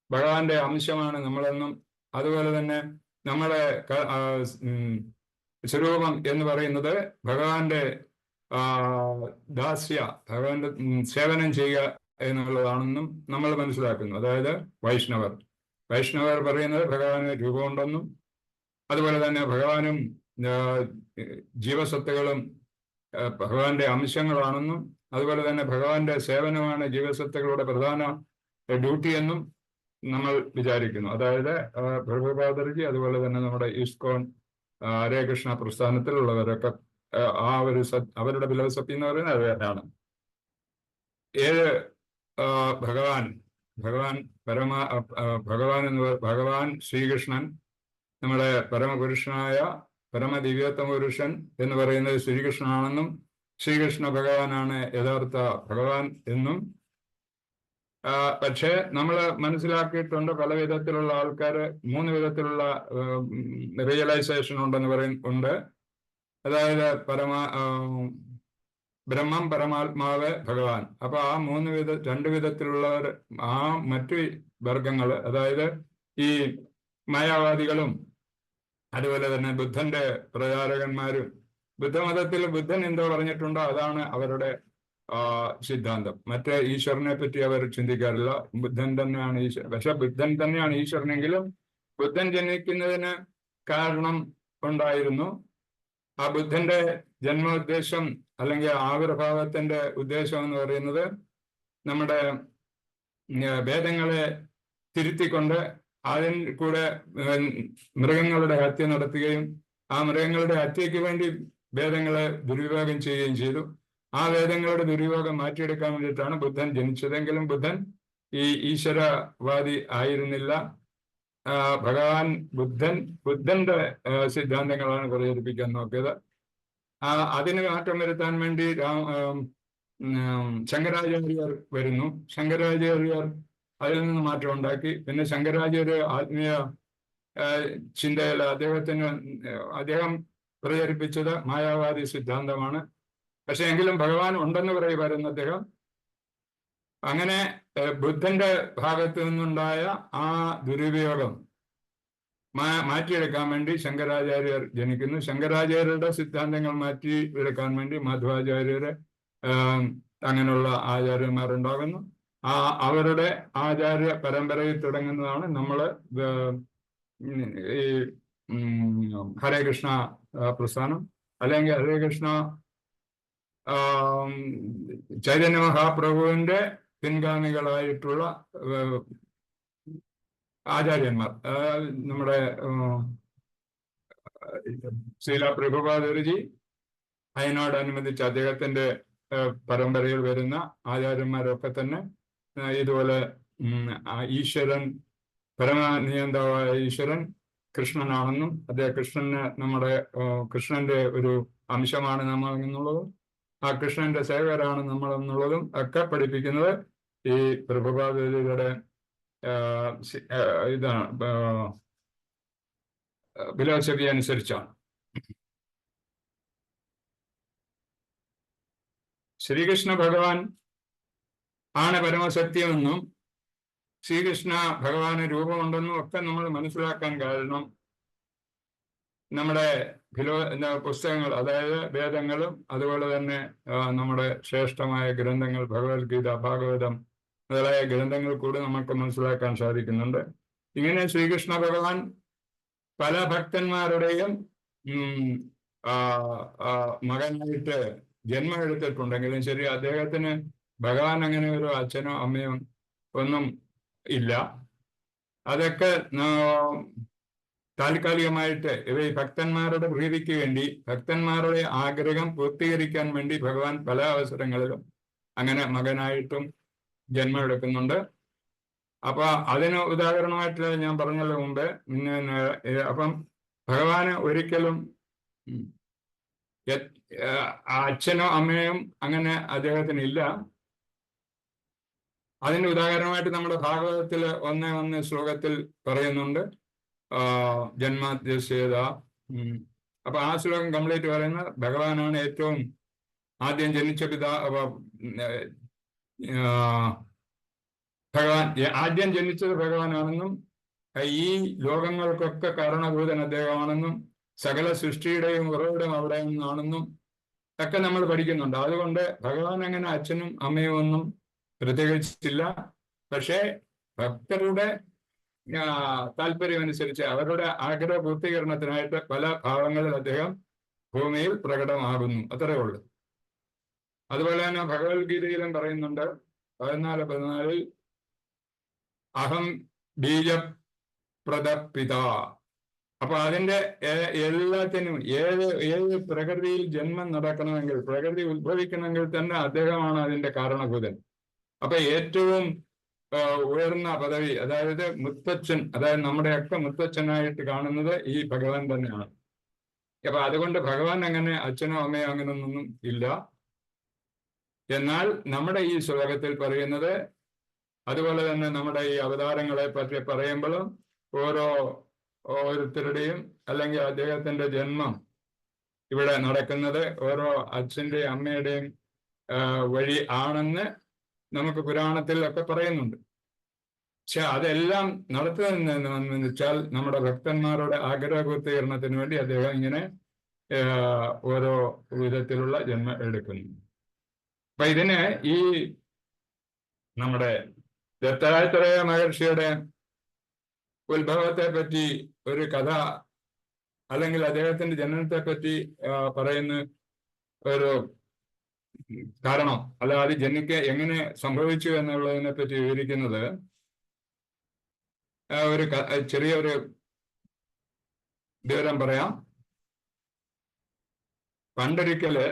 ഭഗവാന്റെ അംശമാണ് നമ്മളെന്നും, അതുപോലെ തന്നെ നമ്മുടെ സ്വരൂപം എന്ന് പറയുന്നത് ഭഗവാന്റെ ഭഗവാന്റെ സേവനം ചെയ്യുക എന്നുള്ളതാണെന്നും നമ്മൾ മനസ്സിലാക്കുന്നു. അതായത് വൈഷ്ണവർ പറയുന്നത് ഭഗവാന് രൂപമുണ്ടെന്നും, അതുപോലെ തന്നെ ഭഗവാനും ജീവസത്തുകളും ഭഗവാന്റെ അംശങ്ങളാണെന്നും, അതുപോലെ തന്നെ ഭഗവാന്റെ സേവനമാണ് ജീവസത്തുക്കളുടെ പ്രധാന ഡ്യൂട്ടി എന്നും നമ്മൾ വിചാരിക്കുന്നു. അതായത് പ്രഭുപാദർജി, അതുപോലെ തന്നെ നമ്മുടെ ഇസ്കോൺ ഹരേ കൃഷ്ണ പ്രസ്ഥാനത്തിലുള്ളവരൊക്കെ അവരുടെ ഫിലോസഫി എന്ന് പറയുന്നത് അത് തന്നെയാണ്. ഭഗവാൻ ശ്രീകൃഷ്ണൻ, നമ്മുടെ പരമപുരുഷനായ പരമദിവ്യോത്തമ പുരുഷൻ എന്ന് പറയുന്നത് ശ്രീകൃഷ്ണനാണെന്നും, ശ്രീകൃഷ്ണ ഭഗവാനാണ് യഥാർത്ഥ ഭഗവാൻ എന്നും. പക്ഷേ നമ്മൾ മനസ്സിലാക്കിയിട്ടുണ്ട്, പല വിധത്തിലുള്ള ആൾക്കാര് 3 വിധത്തിലുള്ള റിയലൈസേഷൻ ഉണ്ടെന്ന് പറയുന്നുണ്ട്. അതായത് ബ്രഹ്മം, പരമാത്മാവ്, ഭഗവാൻ. അപ്പൊ ആ 2 വിധത്തിലുള്ളവർ, ആ മറ്റു വർഗങ്ങൾ, അതായത് ഈ മായാവാദികളും അതുപോലെ തന്നെ ബുദ്ധന്റെ പ്രചാരകന്മാരും, ബുദ്ധമതത്തിൽ ബുദ്ധൻ എന്തോ പറഞ്ഞിട്ടുണ്ടോ അതാണ് അവരുടെ സിദ്ധാന്തം. മറ്റേ ഈശ്വരനെ പറ്റി അവർ ചിന്തിക്കാറില്ല. ബുദ്ധൻ തന്നെയാണ് ഈശ്വരൻ. പക്ഷെ ബുദ്ധൻ തന്നെയാണ് ഈശ്വരനെങ്കിലും ബുദ്ധൻ ജനിക്കുന്നതിന് കാരണം ഉണ്ടായിരുന്നു. ആ ബുദ്ധന്റെ ജന്മോദ്ദേശം അല്ലെങ്കിൽ ആവിർഭാവത്തിന്റെ ഉദ്ദേശം എന്ന് പറയുന്നത് നമ്മുടെ വേദങ്ങളെ തിരുത്തിക്കൊണ്ട് അതിൽ കൂടെ മൃഗങ്ങളുടെ ഹത്യ നടത്തുകയും ആ മൃഗങ്ങളുടെ ഹത്യയ്ക്ക് വേണ്ടി വേദങ്ങളെ ദുരുപയോഗം ചെയ്യുകയും ചെയ്തു. ആ വേദങ്ങളുടെ ദുരുപയോഗം മാറ്റിയെടുക്കാൻ വേണ്ടിയിട്ടാണ് ബുദ്ധൻ ജനിച്ചതെങ്കിലും ബുദ്ധൻ ഈ ഈശ്വരവാദി ആയിരുന്നില്ല. ഭഗവാൻ ബുദ്ധന്റെ സിദ്ധാന്തങ്ങളാണ് പ്രചരിപ്പിക്കാൻ നോക്കിയത്. അതിന് മാറ്റം വരുത്താൻ വേണ്ടി ശങ്കരാചാര്യർ വരുന്നു. ശങ്കരാചാര്യർ അതിൽ നിന്ന് മാറ്റം ഉണ്ടാക്കി. പിന്നെ ശങ്കരാചാര്യ ആത്മീയ ചിന്തയിൽ അദ്ദേഹം പ്രചരിപ്പിച്ചത് മായാവാദി സിദ്ധാന്തമാണ്. പക്ഷെ എങ്കിലും ഭഗവാൻ ഉണ്ടെന്ന് പറയുമായിരുന്നു അദ്ദേഹം. അങ്ങനെ ബുദ്ധന്റെ ഭാഗത്തു നിന്നുണ്ടായ ആ ദുരുപയോഗം മാറ്റിയെടുക്കാൻ വേണ്ടി ശങ്കരാചാര്യർ ജനിക്കുന്നു. ശങ്കരാചാര്യരുടെ സിദ്ധാന്തങ്ങൾ മാറ്റിയെടുക്കാൻ വേണ്ടി മാധവാചാര്യര് അങ്ങനെയുള്ള ആചാര്യന്മാരുണ്ടാകുന്നു. അവരുടെ ആചാര്യ പരമ്പരയിൽ തുടങ്ങുന്നതാണ് നമ്മൾ ഈ ഹരേ കൃഷ്ണ പ്രസ്ഥാനം. അല്ലെങ്കിൽ ഹരേ കൃഷ്ണ ചൈതന്യ മഹാപ്രഭുവിന്റെ പിൻഗാമികളായിട്ടുള്ള ആചാര്യന്മാർ. നമ്മുടെ ശ്രീല പ്രഭുപാദർജി അതിനോടനുബന്ധിച്ച് അദ്ദേഹത്തിന്റെ പരമ്പരയിൽ വരുന്ന ആചാര്യന്മാരൊക്കെ തന്നെ ഇതുപോലെ ഈശ്വരൻ, പരമനിയന്താവായ ഈശ്വരൻ കൃഷ്ണനാണെന്നും കൃഷ്ണന്റെ ഒരു അംശമാണ് നമ്മൾ എന്നുള്ളതും ആ കൃഷ്ണന്റെ സേവകരാണ് നമ്മൾ എന്നുള്ളതും ഒക്കെ പഠിപ്പിക്കുന്നത് ഈ പ്രഭുപാദരുടെ ഇതാണ് ഫിലോസഫി അനുസരിച്ചാണ്. ശ്രീകൃഷ്ണ ഭഗവാൻ ആണ് പരമസത്യമെന്നും ശ്രീകൃഷ്ണ ഭഗവാന് രൂപമുണ്ടെന്നും ഒക്കെ നമ്മൾ മനസ്സിലാക്കാൻ കാരണം നമ്മുടെ പുസ്തകങ്ങൾ, അതായത് വേദങ്ങളും അതുപോലെ തന്നെ നമ്മുടെ ശ്രേഷ്ഠമായ ഗ്രന്ഥങ്ങൾ, ഭഗവത്ഗീത, ഭാഗവതം മുതലായ ഗ്രന്ഥങ്ങൾ കൂടി നമുക്ക് മനസ്സിലാക്കാൻ സാധിക്കുന്നുണ്ട്. ഇങ്ങനെ ശ്രീകൃഷ്ണ ഭഗവാൻ പല ഭക്തന്മാരുടെയും മകനായിട്ട് ജന്മം എടുത്തിട്ടുണ്ടെങ്കിലും ശരി, അദ്ദേഹത്തിന് ഭഗവാൻ അങ്ങനെ ഒരു അച്ഛനോ അമ്മയോ ഒന്നും ഇല്ല. അതൊക്കെ താൽക്കാലികമായിട്ട് ഈ ഭക്തന്മാരുടെ പ്രീതിക്ക് വേണ്ടി, ഭക്തന്മാരുടെ ആഗ്രഹം പൂർത്തീകരിക്കാൻ വേണ്ടി ഭഗവാൻ പല അവസരങ്ങളിലും അങ്ങനെ മകനായിട്ടും ജന്മം എടുക്കുന്നുണ്ട്. അപ്പൊ അതിന് ഉദാഹരണമായിട്ട് ഞാൻ പറഞ്ഞതിന് മുമ്പ് അപ്പം ഭഗവാന് ഒരിക്കലും അച്ഛനോ അമ്മയും അങ്ങനെ അദ്ദേഹത്തിന് ഇല്ല. അതിന് ഉദാഹരണമായിട്ട് നമ്മുടെ ഭാഗവതത്തിൽ 1:1 ശ്ലോകത്തിൽ പറയുന്നുണ്ട് ജന്മാദ്യസ്യേത. അപ്പൊ ആ ശ്ലോകം കംപ്ലീറ്റ് പറയുന്ന ഭഗവാനാണ് ഏറ്റവും ആദ്യം ജനിച്ച ഭഗവാൻ ആദ്യം ജനിച്ചത് ഭഗവാനാണെന്നും ഈ ലോകങ്ങൾക്കൊക്കെ കാരണഭൂതൻ അദ്ദേഹമാണെന്നും സകല സൃഷ്ടിയുടെയും ഉറവിടം അവിടെ നിന്നാണെന്നും ഒക്കെ നമ്മൾ പഠിക്കുന്നുണ്ട്. അതുകൊണ്ട് ഭഗവാൻ അങ്ങനെ അച്ഛനും അമ്മയും ഒന്നും പ്രത്യേകിച്ചില്ല. പക്ഷേ ഭക്തരുടെ താല്പര്യമനുസരിച്ച് അവരുടെ ആഗ്രഹ പൂർത്തീകരണത്തിനായിട്ട് പല ഭാവങ്ങളിൽ അദ്ദേഹം ഭൂമിയിൽ പ്രകടമാകുന്നു, അത്രേ ഉള്ളൂ. അതുപോലെ തന്നെ ഭഗവത്ഗീതയിലും പറയുന്നുണ്ട് 14:14 അഹം ബീജപ്രദപിത. അപ്പൊ അതിന്റെ എല്ലാത്തിനും ഏത് പ്രകൃതിയിൽ ജന്മം നടക്കണമെങ്കിൽ, പ്രകൃതി ഉത്ഭവിക്കണമെങ്കിൽ തന്നെ അദ്ദേഹമാണ് അതിന്റെ കാരണഭൂതൻ. അപ്പൊ ഏറ്റവും ഉയർന്ന പദവി, അതായത് മുത്തച്ഛൻ, അതായത് നമ്മുടെയൊക്കെ മുത്തച്ഛനായിട്ട് കാണുന്നത് ഈ ഭഗവാൻ തന്നെയാണ്. അപ്പൊ അതുകൊണ്ട് ഭഗവാൻ അങ്ങനെ അച്ഛനോ അമ്മയോ അങ്ങനൊന്നും ഇല്ല. എന്നാൽ നമ്മുടെ ഈ ശ്ലോകത്തിൽ പറയുന്നത്, അതുപോലെ തന്നെ നമ്മുടെ ഈ അവതാരങ്ങളെ പറ്റി പറയുമ്പോഴും ഓരോരുത്തരുടെയും അല്ലെങ്കിൽ അദ്ദേഹത്തിന്റെ ജന്മം ഇവിടെ നടക്കുന്നത് ഓരോ അച്ഛന്റെയും അമ്മയുടെയും വഴി ആണെന്ന് നമുക്ക് പുരാണത്തിലൊക്കെ പറയുന്നുണ്ട്. പക്ഷെ അതെല്ലാം നടത്തുന്നതെന്ന് വെച്ചാൽ നമ്മുടെ ഭക്തന്മാരുടെ ആഗ്രഹ പൂർത്തീകരണത്തിന് വേണ്ടി അദ്ദേഹം ഇങ്ങനെ ഓരോ വിധത്തിലുള്ള ജന്മം എടുക്കുന്നു. അപ്പൊ ഇതിന് ഈ നമ്മുടെ ദത്താത്രേയ മഹർഷിയുടെ ഉത്ഭവത്തെ പറ്റി ഒരു കഥ അല്ലെങ്കിൽ അദ്ദേഹത്തിന്റെ ജനനത്തെ പറ്റി പറയുന്ന ഒരു കാരണം, അല്ലാതെ എങ്ങനെ സംഭവിച്ചു എന്നുള്ളതിനെ പറ്റി വിവരിക്കുന്നത് ഒരു ചെറിയൊരു വിവരം പറയാം. പണ്ടൊരിക്കല്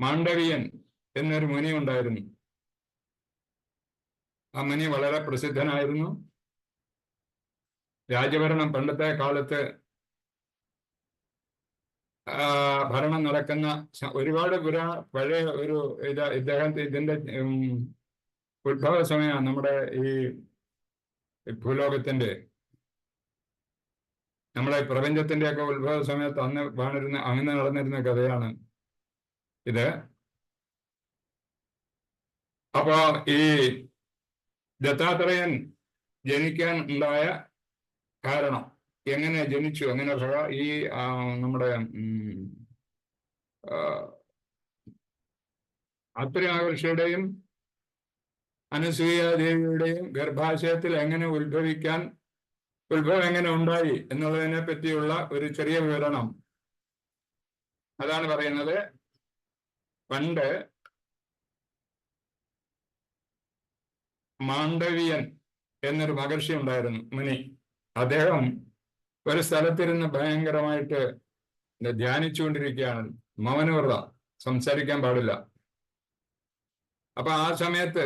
മാണ്ഡവിയൻ എന്നൊരു മുനി ഉണ്ടായിരുന്നു. ആ മുനി വളരെ പ്രസിദ്ധനായിരുന്നു. രാജഭരണം പണ്ടത്തെ കാലത്ത് ഭരണം നടക്കുന്ന ഒരുപാട് പഴയ ഒരു ഇതിന്റെ ഉത്ഭവ സമയമാണ് നമ്മുടെ ഈ ഭൂലോകത്തിന്റെ, നമ്മളെ പ്രപഞ്ചത്തിന്റെ ഒക്കെ ഉത്ഭവ സമയത്ത് അങ്ങനെ നടന്നിരുന്ന കഥയാണ് ഇത്. അപ്പോ ഈ ദത്താത്രേയൻ ജനിക്കാൻ ഉണ്ടായ കാരണം, എങ്ങനെ ജനിച്ചു, അങ്ങനെ ഈ നമ്മുടെ അത്രി മഹർഷിയുടെയും അനസൂയ ദേവിയുടെയും ഗർഭാശയത്തിൽ എങ്ങനെ ഉത്ഭവം എങ്ങനെ ഉണ്ടായി എന്നുള്ളതിനെ പറ്റിയുള്ള ഒരു ചെറിയ വിവരണം. അതാണ് പറയുന്നത്. പണ്ട് മാണ്ഡവിയൻ എന്നൊരു മഹർഷി ഉണ്ടായിരുന്നു, മുനി. അദ്ദേഹം ഒരു സ്ഥലത്തിരുന്ന് ഭയങ്കരമായിട്ട് ധ്യാനിച്ചുകൊണ്ടിരിക്കുകയാണ്. മൗനവ്രതം, സംസാരിക്കാൻ പാടില്ല. അപ്പൊ ആ സമയത്ത്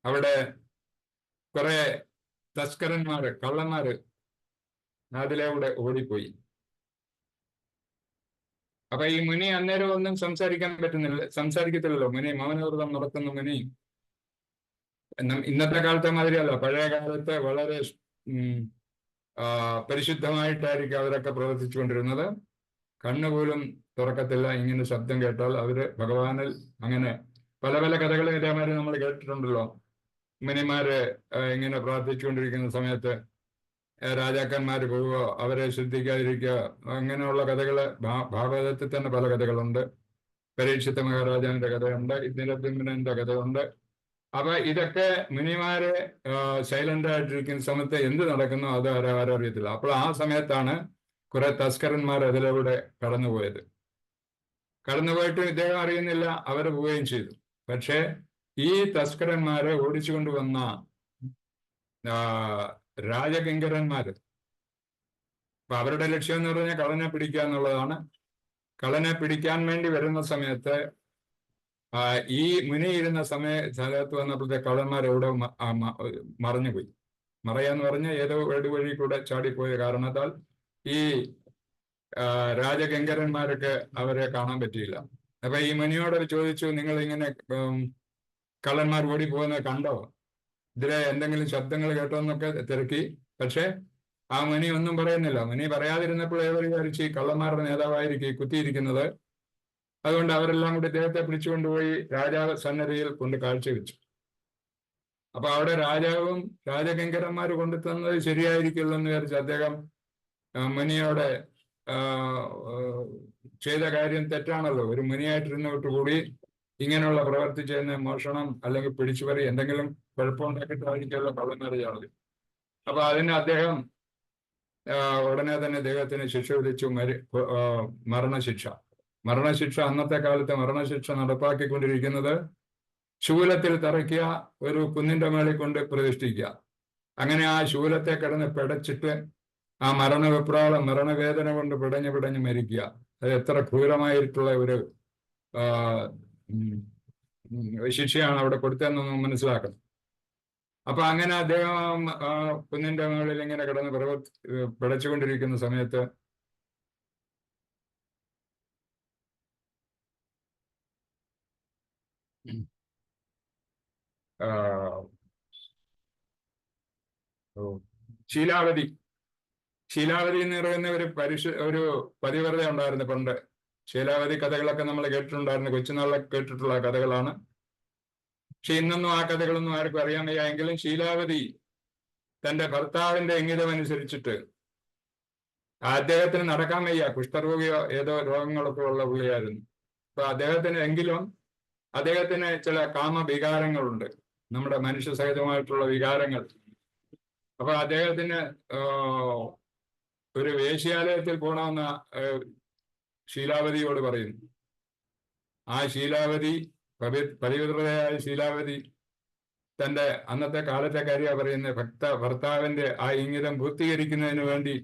അവിടെ കുറെ കള്ളന്മാര് അതിലൂടെ ഓടിപ്പോയി. അപ്പൊ ഈ മുനി അന്നേരം ഒന്നും സംസാരിക്കത്തില്ലല്ലോ. മുനി മൗനവ്രതം നടത്തുന്ന മുനി ഇന്നത്തെ കാലത്തെ മാതിരിയല്ല. പഴയ കാലത്ത് വളരെ പരിശുദ്ധമായിട്ടായിരിക്കും അവരൊക്കെ പ്രവർത്തിച്ചുകൊണ്ടിരുന്നത്. കണ്ണുപോലും തുറക്കത്തില്ല. ഇങ്ങനെ ശബ്ദം കേട്ടാൽ അവര് ഭഗവാനിൽ അങ്ങനെ പല പല കഥകളും ഇതേമാതിരി നമ്മൾ കേട്ടിട്ടുണ്ടല്ലോ. മുനിമാര് ഇങ്ങനെ പ്രാർത്ഥിച്ചുകൊണ്ടിരിക്കുന്ന സമയത്ത് രാജാക്കന്മാര് പോവുക, അവരെ ശ്രദ്ധിക്കാതിരിക്കുക, അങ്ങനെയുള്ള കഥകള് ഭാഗവതത്തിൽ തന്നെ പല കഥകളുണ്ട്. പരീക്ഷിത്ത മഹാരാജാവിന്റെ കഥയുണ്ട്, ഇന്ദിരബിംബന്റെ കഥയുണ്ട്. അപ്പൊ ഇതൊക്കെ മുനിമാരെ സൈലന്റ് ആയിട്ടിരിക്കുന്ന സമയത്ത് എന്ത് നടക്കുന്നു അത് ആരറിയത്തില്ല. അപ്പോൾ ആ സമയത്താണ് കുറെ തസ്കരന്മാർ അതിലൂടെ കടന്നുപോയിട്ട് ഇദ്ദേഹം അറിയുന്നില്ല, അവര് പോവുകയും ചെയ്തു. പക്ഷേ ഈ തസ്കരന്മാരെ ഓടിച്ചുകൊണ്ടുവന്ന രാജകിങ്കരന്മാര്, അപ്പൊ അവരുടെ ലക്ഷ്യം എന്ന് പറഞ്ഞാൽ കള്ളനെ പിടിക്കുക എന്നുള്ളതാണ്. കള്ളനെ പിടിക്കാൻ വേണ്ടി വരുന്ന സമയത്ത് ഈ മുനി ഇരുന്ന സ്ഥലത്ത് വന്നപ്പോഴത്തെ കള്ളന്മാർ എവിടെ മറഞ്ഞുപോയി. മറയാന്ന് പറഞ്ഞാൽ ഏതോ വഴി കൂടെ ചാടിപ്പോയ കാരണത്താൽ ഈ രാജകിങ്കരന്മാർക്ക് അവരെ കാണാൻ പറ്റിയില്ല. അപ്പൊ ഈ മുനിയോട് ചോദിച്ചു, നിങ്ങൾ ഇങ്ങനെ കള്ളന്മാർ ഓടിപ്പോകുന്നത് കണ്ടോ? ഇതിലെ എന്തെങ്കിലും ശബ്ദങ്ങൾ കേട്ടോ എന്നൊക്കെ തിരക്കി. പക്ഷെ ആ മുനി ഒന്നും പറയുന്നില്ല. മുനി പറയാതിരുന്നപ്പോൾ ഏവർ വിചാരിച്ച് ഈ കള്ളന്മാരുടെ നേതാവായിരിക്കും കുത്തിയിരിക്കുന്നത്. അതുകൊണ്ട് അവരെല്ലാം കൂടി ഇദ്ദേഹത്തെ പിടിച്ചുകൊണ്ടുപോയി രാജാവ് സന്നദ്ധയിൽ കൊണ്ട് കാഴ്ചവെച്ചു. അപ്പൊ അവിടെ രാജാവും രാജകിങ്കരന്മാർ കൊണ്ടു തന്നത് ശരിയായിരിക്കുമല്ലോ എന്ന് വിചാരിച്ച് അദ്ദേഹം മുനിയോടെ ചെയ്ത കാര്യം തെറ്റാണല്ലോ. ഒരു മുനിയായിട്ടിരുന്നോട്ടുകൂടി ഇങ്ങനെയുള്ള പ്രവർത്തി ചെയ്യുന്ന മോഷണം അല്ലെങ്കിൽ പിടിച്ചുപറി എന്തെങ്കിലും കുഴപ്പമുണ്ടാക്കിയിട്ടായിരിക്കുമല്ലോ കള്ളന്മാർ ചെയ്യുന്നത്. അപ്പൊ അതിന് അദ്ദേഹം ഉടനെ തന്നെ അദ്ദേഹത്തിന് ശിക്ഷ വിധിച്ചു, മരണശിക്ഷ. അന്നത്തെ കാലത്ത് മരണശിക്ഷ നടപ്പാക്കിക്കൊണ്ടിരിക്കുന്നത് ശൂലത്തിൽ തറയ്ക്കുക, ഒരു കുന്നിന്റെ മേളിൽ കൊണ്ട് പ്രതിഷ്ഠിക്കുക. അങ്ങനെ ആ ശൂലത്തെ കിടന്ന് പിടച്ചിട്ട് ആ മരണവേദന കൊണ്ട് പിടഞ്ഞ് മരിക്കുക. അത് എത്ര ക്രൂരമായിട്ടുള്ള ഒരു ശിക്ഷയാണ് അവിടെ കൊടുത്തതെന്ന് മനസ്സിലാക്കണം. അപ്പൊ അങ്ങനെ അദ്ദേഹം കുന്നിന്റെ മുകളിൽ ഇങ്ങനെ കിടന്ന് പിടച്ചുകൊണ്ടിരിക്കുന്ന സമയത്ത് ശീലാവതി എന്ന് പറയുന്ന ഒരു പതിവ്രത ഉണ്ടായിരുന്നു പണ്ട്. ശീലാവതി കഥകളൊക്കെ നമ്മൾ കേട്ടിട്ടുണ്ടായിരുന്നു, കൊച്ചുനാളിലൊക്കെ കേട്ടിട്ടുള്ള കഥകളാണ്. പക്ഷെ ഇന്നൊന്നും ആ കഥകളൊന്നും ആർക്കും അറിയാൻ വയ്യ. എങ്കിലും ശീലാവതി തന്റെ ഭർത്താവിന്റെ ഇംഗിതമനുസരിച്ചിട്ട് അദ്ദേഹത്തിന് നടക്കാൻ വയ്യ, കുഷ്ഠരോഗിയോ ഏതോ രോഗങ്ങളൊക്കെ ഉള്ള പുള്ളിയായിരുന്നു. അപ്പൊ അദ്ദേഹത്തിന് ചില കാമവികാരങ്ങളുണ്ട്, നമ്മുടെ മനുഷ്യ സഹിതമായിട്ടുള്ള വികാരങ്ങൾ. അപ്പൊ അദ്ദേഹത്തിന് ഒരു വേശ്യാലയത്തിൽ പോകണമെന്ന ശീലാവതിയോട് പറയുന്നു. ആ ശീലാവതി, പവിത്രതയായ ശീലാവതി തന്റെ അന്നത്തെ കാലത്തെ കാര്യ പറയുന്ന ഭർത്താവിന്റെ ആ ഇംഗിതം പൂർത്തീകരിക്കുന്നതിന് വേണ്ടി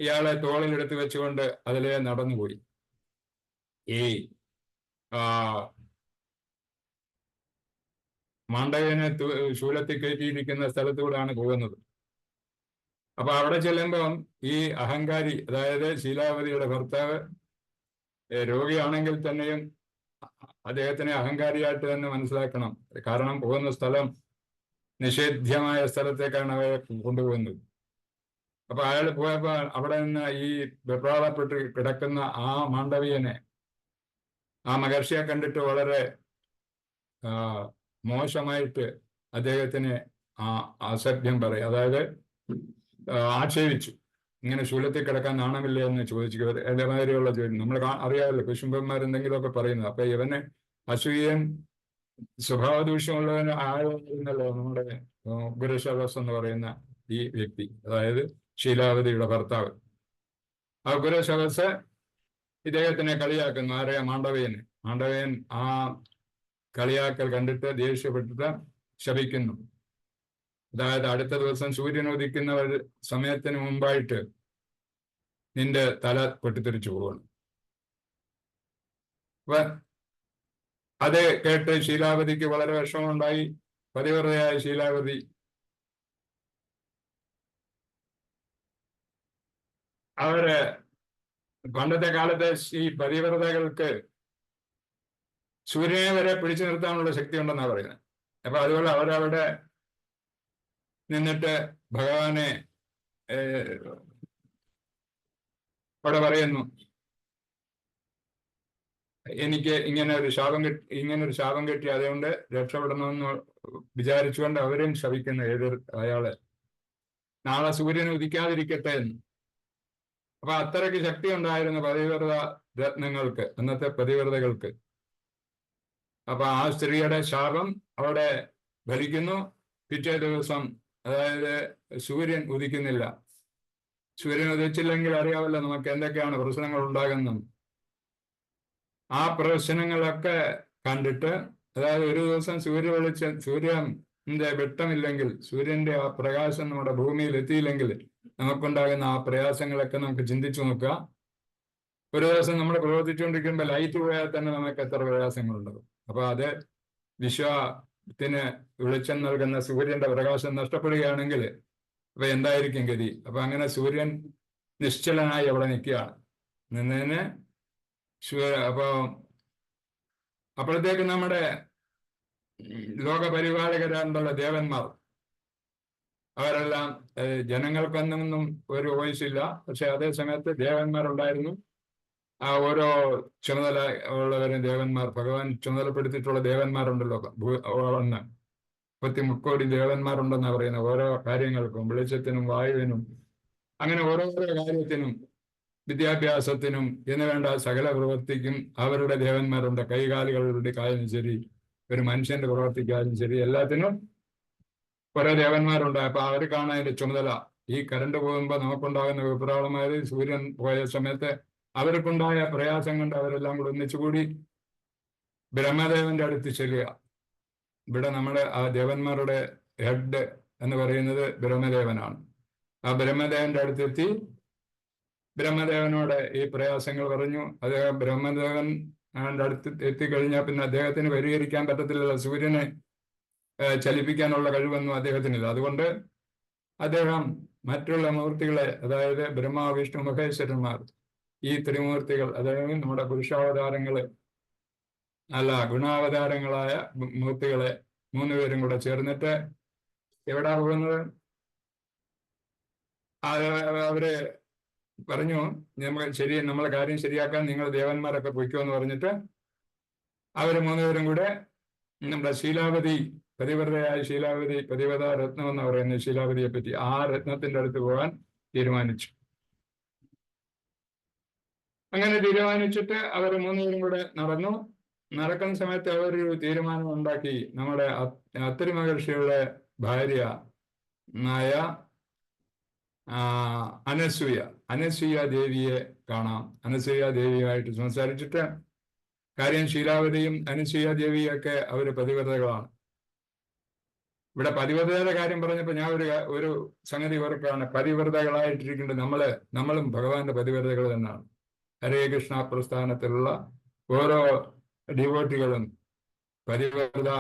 ഇയാളെ തോളിലെടുത്ത് വെച്ചുകൊണ്ട് അതിലെ നടന്നുപോയി. ഈ മാണ്ഡവ്യനെ ശൂലത്തിൽ കയറ്റിയിരിക്കുന്ന സ്ഥലത്തൂടെയാണ് പോകുന്നത്. അപ്പൊ അവിടെ ചെല്ലുമ്പം ഈ അഹങ്കാരി, അതായത് ശീലാവതിയുടെ ഭർത്താവ് രോഗിയാണെങ്കിൽ തന്നെയും അദ്ദേഹത്തിനെ അഹങ്കാരിയായിട്ട് തന്നെ മനസ്സിലാക്കണം. കാരണം പോകുന്ന സ്ഥലം നിഷേധ്യമായ സ്ഥലത്തേക്കാണ് അവരെ കൊണ്ടുപോകുന്നത്. അപ്പൊ അയാൾ പോയപ്പോ അവിടെ നിന്ന് ഈ വെപ്രാളപ്പെട്ട് കിടക്കുന്ന ആ മാണ്ഡവ്യനെ, ആ മഹർഷിയെ കണ്ടിട്ട് വളരെ മോശമായിട്ട് അദ്ദേഹത്തിന് അസഭ്യം പറയും, അതായത് ആക്ഷേപിച്ചു. ഇങ്ങനെ ശൂലത്തിൽ കിടക്കാൻ നാണമില്ലേ എന്ന് ചോദിച്ചു. അതേമാതിരിയുള്ള ചോദ്യം നമ്മൾ അറിയാമല്ലോ, കുശുംബന്മാർ എന്തെങ്കിലുമൊക്കെ പറയുന്നത്. അപ്പൊ ഇവനെ അസൂയൻ സ്വഭാവദൂഷ്യമുള്ളവന് ആയിരുന്നല്ലോ നമ്മുടെ ഗുരുശവസ് എന്ന് പറയുന്ന ഈ വ്യക്തി, അതായത് ശീലാവതിയുടെ ഭർത്താവ്. ആ ഗുരുശവസ് ഇദ്ദേഹത്തിനെ കളിയാക്കുന്നു. ആരെയാ? മാണ്ഡവ്യന്. മാണ്ഡവ്യൻ ആ കളിയാക്കൽ കണ്ടിട്ട് ദേഷ്യപ്പെട്ടിട്ട് ശപിക്കുന്നു. അതായത് അടുത്ത ദിവസം സൂര്യൻ ഉദിക്കുന്ന സമയത്തിന് മുമ്പായിട്ട് നിന്റെ തല പൊട്ടിത്തെറിച്ചു പോവാണ്. അപ്പൊ അത് കേട്ട് ശീലാവതിക്ക് വളരെ വിഷമമുണ്ടായി. പതിവ്രതയായ ശീലാവതി അവര് പണ്ടത്തെ കാലത്തെ ഈ പതിവ്രതകൾക്ക് സൂര്യനെ വരെ പിടിച്ചു നിർത്താനുള്ള ശക്തി ഉണ്ടെന്നാണ് പറയുന്നത്. അപ്പൊ അതുപോലെ അവരവിടെ നിന്നിട്ട് ഭഗവാനെ അവിടെ പറയുന്നു, എനിക്ക് ഇങ്ങനെ ഒരു ശാപം കിട്ടി, അതുകൊണ്ട് രക്ഷപ്പെടണമെന്ന് വിചാരിച്ചുകൊണ്ട് അവരും ശപിക്കുന്നു അയാളെ, നാളെ സൂര്യൻ ഉദിക്കാതിരിക്കട്ടെ എന്ന്. അപ്പൊ അത്രയ്ക്ക് ശക്തി ഉണ്ടായിരുന്നു പതിവ്രത രത്നങ്ങൾക്ക്, അന്നത്തെ പതിവ്രതകൾക്ക്. അപ്പൊ ആ സ്ത്രീയുടെ ശാപം അവിടെ ഫലിക്കുന്നു. പിറ്റേ ദിവസം, അതായത് സൂര്യൻ ഉദിക്കുന്നില്ല. സൂര്യൻ ഉദിച്ചില്ലെങ്കിൽ അറിയാമല്ലോ നമുക്ക് എന്തൊക്കെയാണ് പ്രശ്നങ്ങൾ ഉണ്ടാകുന്നത്. ആ പ്രശ്നങ്ങളൊക്കെ കണ്ടിട്ട്, അതായത് ഒരു ദിവസം സൂര്യന്റെ വെട്ടമില്ലെങ്കിൽ, സൂര്യന്റെ ആ പ്രകാശം നമ്മുടെ ഭൂമിയിൽ എത്തിയില്ലെങ്കിൽ നമുക്കുണ്ടാകുന്ന ആ പ്രയാസങ്ങളൊക്കെ നമുക്ക് ചിന്തിച്ചു നോക്കുക. ഒരു ദിവസം നമ്മൾ പ്രവർത്തിച്ചുകൊണ്ടിരിക്കുമ്പോൾ ലൈറ്റ് പോയാൽ തന്നെ നമുക്ക് എത്ര പ്രയാസങ്ങളുണ്ടാകും. അപ്പൊ അത് വിശ്വത്തിന് വെളിച്ചം നൽകുന്ന സൂര്യന്റെ പ്രകാശം നഷ്ടപ്പെടുകയാണെങ്കിൽ അപ്പൊ എന്തായിരിക്കും ഗതി? അപ്പൊ അങ്ങനെ സൂര്യൻ നിശ്ചലനായി അവിടെ നിൽക്കുകയാണ്. നിന്നതിന് അപ്പോഴത്തേക്ക് നമ്മുടെ ലോകപരിപാലകരാണ്ടുള്ള ദേവന്മാർ അവരെല്ലാം, ജനങ്ങൾക്കൊന്നും ഒരു വോയിസ് ഇല്ല, പക്ഷെ അതേ സമയത്ത് ദേവന്മാരുണ്ടായിരുന്നു. ആ ഓരോ ചുമതല ഉള്ളവരും ദേവന്മാർ, ഭഗവാൻ ചുമതലപ്പെടുത്തിയിട്ടുള്ള ദേവന്മാരുണ്ടല്ലോ, 53 ദേവന്മാരുണ്ടെന്നാണ് പറയുന്നത്. ഓരോ കാര്യങ്ങൾക്കും, വെളിച്ചത്തിനും വായുവിനും, അങ്ങനെ ഓരോരോ കാര്യത്തിനും, വിദ്യാഭ്യാസത്തിനും എന്ന് വേണ്ട സകല പ്രവൃത്തിക്കും അവരുടെ ദേവന്മാരുണ്ട്. കൈകാലുകളുടെ കാര്യം ശരി, ഒരു മനുഷ്യന്റെ പ്രവർത്തിക്കാലും ശരി, എല്ലാത്തിനും ഓരോ ദേവന്മാരുണ്ട്. അപ്പൊ അവർക്കാണ് അതിന്റെ ചുമതല. ഈ കറണ്ട് പോകുമ്പോൾ നമുക്കുണ്ടാകുന്ന വിപ്രാളമായത്, സൂര്യൻ പോയ സമയത്ത് അവർക്കുണ്ടായ പ്രയാസം കൊണ്ട് അവരെല്ലാം കൂടി ഒന്നിച്ചുകൂടി ബ്രഹ്മദേവന്റെ അടുത്ത് ചെല്ലുക. ഇവിടെ നമ്മുടെ ആ ദേവന്മാരുടെ ഹെഡ് എന്ന് പറയുന്നത് ബ്രഹ്മദേവനാണ്. ആ ബ്രഹ്മദേവന്റെ അടുത്തെത്തി ബ്രഹ്മദേവനോട് ഈ പ്രയാസങ്ങൾ പറഞ്ഞു. അദ്ദേഹം ബ്രഹ്മദേവൻ അടുത്ത് എത്തിക്കഴിഞ്ഞാൽ പിന്നെ അദ്ദേഹത്തിന് പരിഹരിക്കാൻ പറ്റത്തില്ല. സൂര്യനെ ചലിപ്പിക്കാനുള്ള കഴിവൊന്നും അദ്ദേഹത്തിനില്ല. അതുകൊണ്ട് അദ്ദേഹം മറ്റുള്ള മൂർത്തികളെ, അതായത് ബ്രഹ്മ വിഷ്ണു മഹേശ്വരന്മാർ, ഈ ത്രിമൂർത്തികൾ, അതായത് നമ്മുടെ പുരുഷാവതാരങ്ങള് അല്ല ഗുണാവതാരങ്ങളായ മൂർത്തികളെ 3 പേരും കൂടെ ചേർന്നിട്ട് എവിടാ പോകുന്നത്? അവര് പറഞ്ഞു, നമ്മളെ കാര്യം ശരിയാക്കാൻ നിങ്ങൾ ദേവന്മാരൊക്കെ പൊയ്ക്കോ എന്ന് പറഞ്ഞിട്ട് അവര് 3 പേരും കൂടെ നമ്മുടെ ശീലാവതി, പതിവ്രതയായ ശീലാവതി, പതിവ്രത രത്നം എന്ന് പറയുന്ന ശീലാവതിയെ പറ്റി, ആ രത്നത്തിന്റെ അടുത്ത് പോകാൻ തീരുമാനിച്ചു. അങ്ങനെ തീരുമാനിച്ചിട്ട് അവർ 3 പേരും കൂടെ നടക്കുന്ന സമയത്ത് അവരൊരു തീരുമാനം ഉണ്ടാക്കി. നമ്മുടെ അത്രി മഹർഷിയുടെ ഭാര്യ ആയ അനസൂയ ദേവിയെ കാണാം. അനസൂയ ദേവിയുമായിട്ട് സംസാരിച്ചിട്ട് കാര്യം ശീലാവതിയും അനസൂയ ദേവിയൊക്കെ അവര് പതിവ്രതകളാണ്. ഇവിടെ പതിവ്രതയുടെ കാര്യം പറഞ്ഞപ്പോൾ ഞാൻ ഒരു സംഗതി ഓർക്കാണ്. പതിവ്രതകളായിട്ടിരിക്കേണ്ടത് നമ്മളും ഭഗവാന്റെ പതിവ്രതകൾ തന്നെയാണ്. ഹരേ കൃഷ്ണ പ്രസ്ഥാനത്തിലുള്ള ഓരോ ഡിവോട്ടികളും പതിവ്രത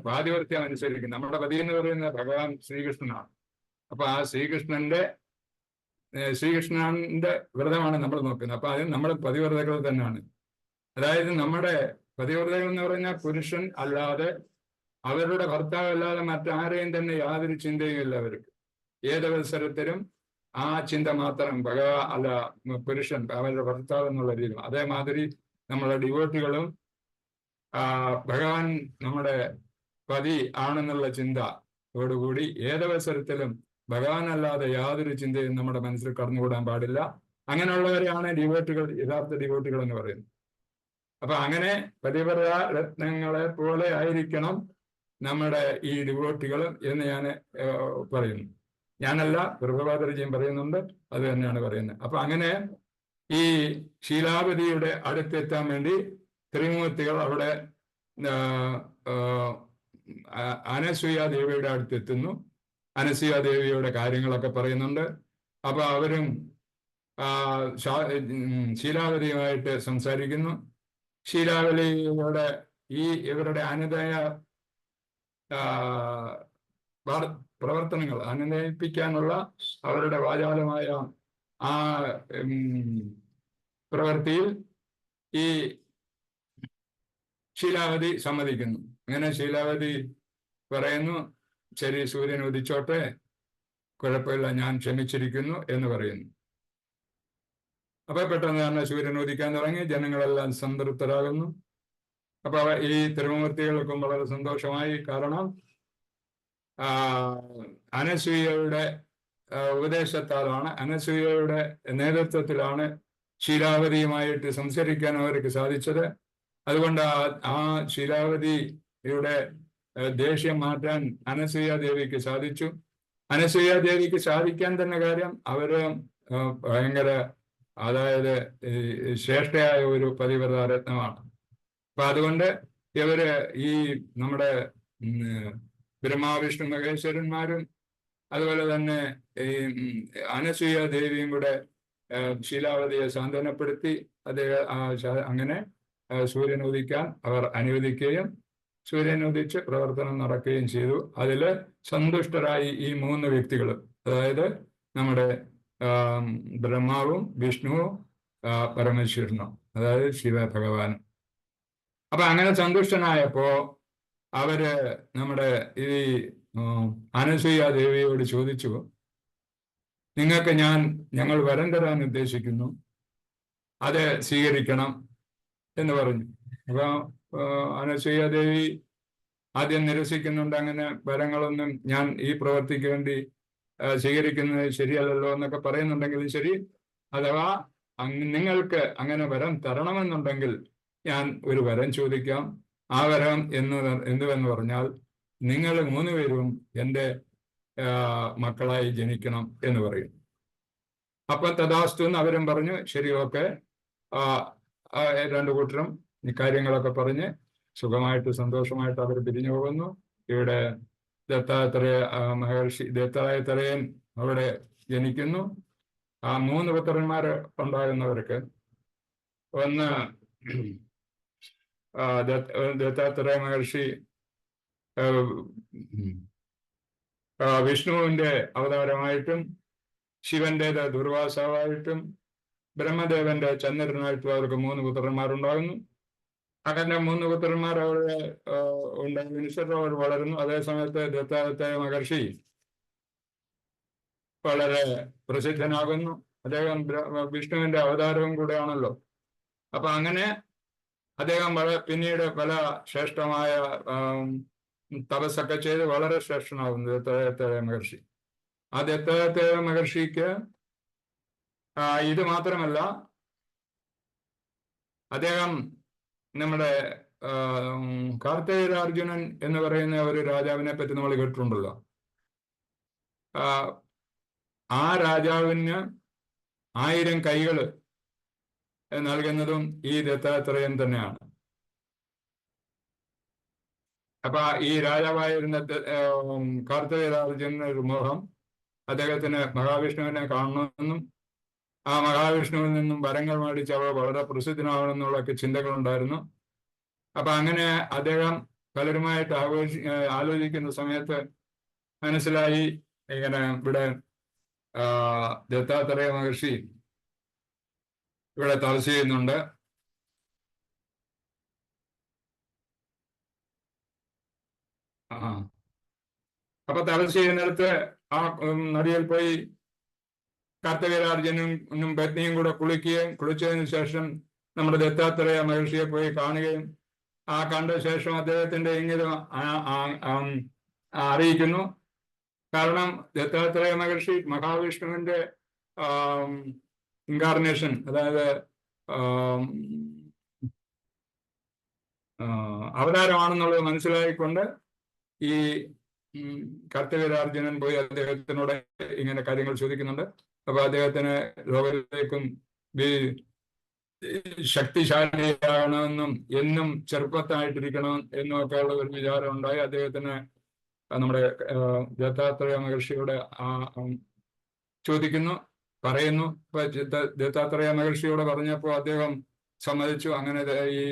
പാതിവൃത്യം അനുസരിക്കും. നമ്മുടെ പതി എന്ന് പറയുന്നത് ഭഗവാൻ ശ്രീകൃഷ്ണനാണ്. അപ്പൊ ആ ശ്രീകൃഷ്ണന്റെ വ്രതമാണ് നമ്മൾ നോക്കുന്നത്. അപ്പൊ അത് നമ്മൾ പതിവ്രതകൾ തന്നെയാണ്. അതായത് നമ്മുടെ പതിവ്രതകൾ എന്ന് പറഞ്ഞാൽ പുരുഷൻ അല്ലാതെ, അവരുടെ ഭർത്താവ് അല്ലാതെ മറ്റാരെയും തന്നെ യാതൊരു ചിന്തയും ഇല്ല അവർക്ക്. ഏതവസരത്തിലും ആ ചിന്ത മാത്രം പുരുഷൻ അവരുടെ ഭർത്താവ് എന്നുള്ള രീതിയിൽ. അതേമാതിരി നമ്മുടെ ഡിവോട്ടികളും ഭഗവാൻ നമ്മുടെ പതി ആണെന്നുള്ള ചിന്തയോടുകൂടി ഏതവസരത്തിലും ഭഗവാൻ അല്ലാതെ യാതൊരു ചിന്തയും നമ്മുടെ മനസ്സിൽ കടന്നുകൂടാൻ പാടില്ല. അങ്ങനെയുള്ളവരെയാണ് യഥാർത്ഥ ഡിവോട്ടികൾ എന്ന് പറയുന്നത്. അപ്പൊ അങ്ങനെ പതിവ്രത രത്നങ്ങളെ പോലെ ആയിരിക്കണം നമ്മുടെ ഈ ഡിവോട്ടികൾ എന്ന് ഞാൻ പറയുന്നു. ഞാനല്ല, പ്രഭുപാദർജിയും പറയുന്നുണ്ട്, അത് തന്നെയാണ് പറയുന്നത്. അപ്പൊ അങ്ങനെ ഈ ശീലാവതിയുടെ അടുത്തെത്താൻ വേണ്ടി ത്രിമൂർത്തികൾ അവിടെ അനസൂയ ദേവിയുടെ അടുത്തെത്തുന്നു. അനസൂയ ദേവിയുടെ കാര്യങ്ങളൊക്കെ പറയുന്നുണ്ട്. അപ്പൊ അവരും ശീലാവതിയുമായിട്ട് സംസാരിക്കുന്നു. ശീലാവതിയുടെ ഇവരുടെ അനുദയ പ്രവർത്തനങ്ങൾ അനുനയിപ്പിക്കാനുള്ള അവരുടെ വാചാലമായ ആ പ്രവൃത്തിയിൽ ഈ ശീലാവതി സമ്മതിക്കുന്നു. അങ്ങനെ ശീലാവതി പറയുന്നു, ശരി, സൂര്യൻ ഉദിച്ചോട്ടെ, കുഴപ്പമില്ല, ഞാൻ ക്ഷമിച്ചിരിക്കുന്നു എന്ന് പറയുന്നു. അപ്പൊ പെട്ടെന്ന് തന്നെ സൂര്യൻ ഉദിക്കാൻ തുടങ്ങി. ജനങ്ങളെല്ലാം സംതൃപ്തരാകുന്നു. അപ്പൊ ഈ തിരുമൂർത്തികൾക്കും വളരെ സന്തോഷമായി. കാരണം അനസൂയയുടെ ഉപദേശത്താലാണ്, അനസൂയയുടെ നേതൃത്വത്തിലാണ് ശീലാവതിയുമായിട്ട് സംസാരിക്കാൻ അവർക്ക് സാധിച്ചത്. അതുകൊണ്ട് ആ ശീലാവതിയുടെ ദേഷ്യം മാറ്റാൻ അനസൂയ ദേവിക്ക് സാധിച്ചു. അനസൂയ ദേവിക്ക് സാധിക്കാൻ തന്നെ കാര്യം അവര് ഭയങ്കര, അതായത് ശ്രേഷ്ഠയായ ഒരു പതിവ്രത രത്നമാണ്. അപ്പൊ അതുകൊണ്ട് ഇവര് ഈ നമ്മുടെ ബ്രഹ്മാവിഷ്ണു മഹേശ്വരന്മാരും അതുപോലെ തന്നെ ഈ അനസൂയ ദേവിയും കൂടെ ശീലാവതിയെ സാന്ത്വനപ്പെടുത്തി അങ്ങനെ സൂര്യൻ ഉദിക്കാൻ അവർ അനുവദിക്കുകയും സൂര്യൻ ഉദിച്ച് പ്രവർത്തനം നടക്കുകയും ചെയ്തു. അതിൽ സന്തുഷ്ടരായി ഈ 3 വ്യക്തികളും, അതായത് നമ്മുടെ ബ്രഹ്മാവും വിഷ്ണുവും പരമേശ്വരനും, അതായത് ശിവഭഗവാനും. അപ്പൊ അങ്ങനെ സന്തുഷ്ടനായപ്പോ അവര് നമ്മുടെ ഈ അനസൂയ ദേവിയോട് ചോദിച്ചു, നിങ്ങൾക്ക് ഞങ്ങൾ വരം തരാൻ ഉദ്ദേശിക്കുന്നു, അത് സ്വീകരിക്കണം എന്ന് പറഞ്ഞു. അപ്പൊ അനസൂയ ദേവി ആദ്യം നിരസിക്കുന്നുണ്ട്. അങ്ങനെ വരങ്ങളൊന്നും ഞാൻ ഈ പ്രവർത്തിക്ക് വേണ്ടി സ്വീകരിക്കുന്നത് ശരിയല്ലല്ലോ എന്നൊക്കെ പറയുന്നുണ്ടെങ്കിലും ശരി, അഥവാ നിങ്ങൾക്ക് അങ്ങനെ വരം തരണമെന്നുണ്ടെങ്കിൽ ഞാൻ ഒരു വരം ചോദിക്കാം. ആ വരം എന്തുവെന്ന് പറഞ്ഞാൽ, നിങ്ങൾ 3 പേരും എൻ്റെ മക്കളായി ജനിക്കണം എന്ന് പറയും. അപ്പൊ തഥാസ്തു എന്ന് അവരും പറഞ്ഞു. ശരി, ഓക്കെ. 2 കൂട്ടരും ഈ കാര്യങ്ങളൊക്കെ പറഞ്ഞ് സുഖമായിട്ട് സന്തോഷമായിട്ട് അവർ പിരിഞ്ഞു പോകുന്നു. ഇവിടെ ദത്താത്രേയൻ അവിടെ ജനിക്കുന്നു. ആ 3 പുത്രന്മാർ ഉണ്ടാകുന്നവർക്ക് ഒന്ന് ദത്താത്രേയ മഹർഷി വിഷ്ണുവിന്റെ അവതാരമായിട്ടും ശിവന്റേത് ദുർവാസാവായിട്ടും ബ്രഹ്മദേവന്റെ ചന്ദ്രനായിട്ടും അവർക്ക് 3 പുത്രന്മാരുണ്ടാകുന്നു. അങ്ങനെ 3 പുത്രന്മാർ അവിടെ ഉണ്ടായതിനുശേഷം അവർ വളരുന്നു. അതേസമയത്ത് ദത്താത്രേയ മഹർഷി വളരെ പ്രസിദ്ധനാകുന്നു. അദ്ദേഹം വിഷ്ണുവിന്റെ അവതാരവും കൂടെയാണല്ലോ. അപ്പൊ അങ്ങനെ അദ്ദേഹം പിന്നീട് പല ശ്രേഷ്ഠമായ തപസ്സൊക്കെ ചെയ്ത് വളരെ ശ്രേഷ്ഠനാകുന്നു ദത്താത്രേയ മഹർഷി. ആ ദത്താത്രേയ മഹർഷിക്ക് ഇത് മാത്രമല്ല, അദ്ദേഹം നമ്മുടെ കാർത്തികേയാർജുനൻ എന്ന് പറയുന്ന ഒരു രാജാവിനെ പറ്റി നമ്മൾ കേട്ടിട്ടുണ്ടല്ലോ. ആ രാജാവിന് 1000 കൈകൾ നൽകുന്നതും ഈ ദത്താത്രേയൻ തന്നെയാണ്. അപ്പൊ ഈ രാജാവായിരുന്ന കാർത്തികരാജന് ഒരു മോഹം അദ്ദേഹത്തിന് മഹാവിഷ്ണുവിനെ കാണണമെന്നും ആ മഹാവിഷ്ണുവിൽ നിന്നും വരങ്ങൾ മേടിച്ച് അവ വളരെ പ്രസിദ്ധനാവണമെന്നുള്ളൊക്കെ ചിന്തകളുണ്ടായിരുന്നു. അപ്പൊ അങ്ങനെ അദ്ദേഹം പലരുമായിട്ട് ആലോചിക്കുന്ന സമയത്ത് മനസ്സിലായി ഇങ്ങനെ ഇവിടെ ദത്താത്രേയ മഹർഷി ഇവിടെ തപസ് ചെയ്യുന്നുണ്ട്. അപ്പൊ തപസ് ചെയ്യുന്നിടത്ത് ആ നദിയിൽ പോയി കാർത്തികരാജനും പത്നിയും കൂടെ കുളിച്ചതിന് ശേഷം നമ്മുടെ ദത്താത്രേയ മഹർഷിയെ പോയി കാണുകയും ആ കണ്ട ശേഷം അദ്ദേഹത്തിന്റെ ഇംഗിതം അറിയിക്കുന്നു. കാരണം ദത്താത്രേയ മഹർഷി മഹാവിഷ്ണുവിന്റെ ഇൻകാർണേഷൻ, അതായത് അവതാരമാണെന്നുള്ളത് മനസ്സിലായിക്കൊണ്ട് ഈ കാർത്തികരാർജുനൻ പോയി അദ്ദേഹത്തിനോട് ഇങ്ങനെ കാര്യങ്ങൾ ചോദിക്കുന്നുണ്ട്. അപ്പൊ അദ്ദേഹത്തിന് ലോകത്തിലേക്കും ശക്തിശാലിയാകണമെന്നും എന്നും ചെറുപ്പത്തായിട്ടിരിക്കണം എന്നും ഒക്കെ ഉള്ള ഒരു വിചാരം ഉണ്ടായി. അദ്ദേഹത്തിന് നമ്മുടെ ദത്താത്രേയ മഹർഷിയോട് ചോദിക്കുന്നു, പറയുന്നു. ഇപ്പൊ ദത്താത്രേയ മഹർഷിയോട് പറഞ്ഞപ്പോൾ അദ്ദേഹം സമ്മതിച്ചു. അങ്ങനെ ഈ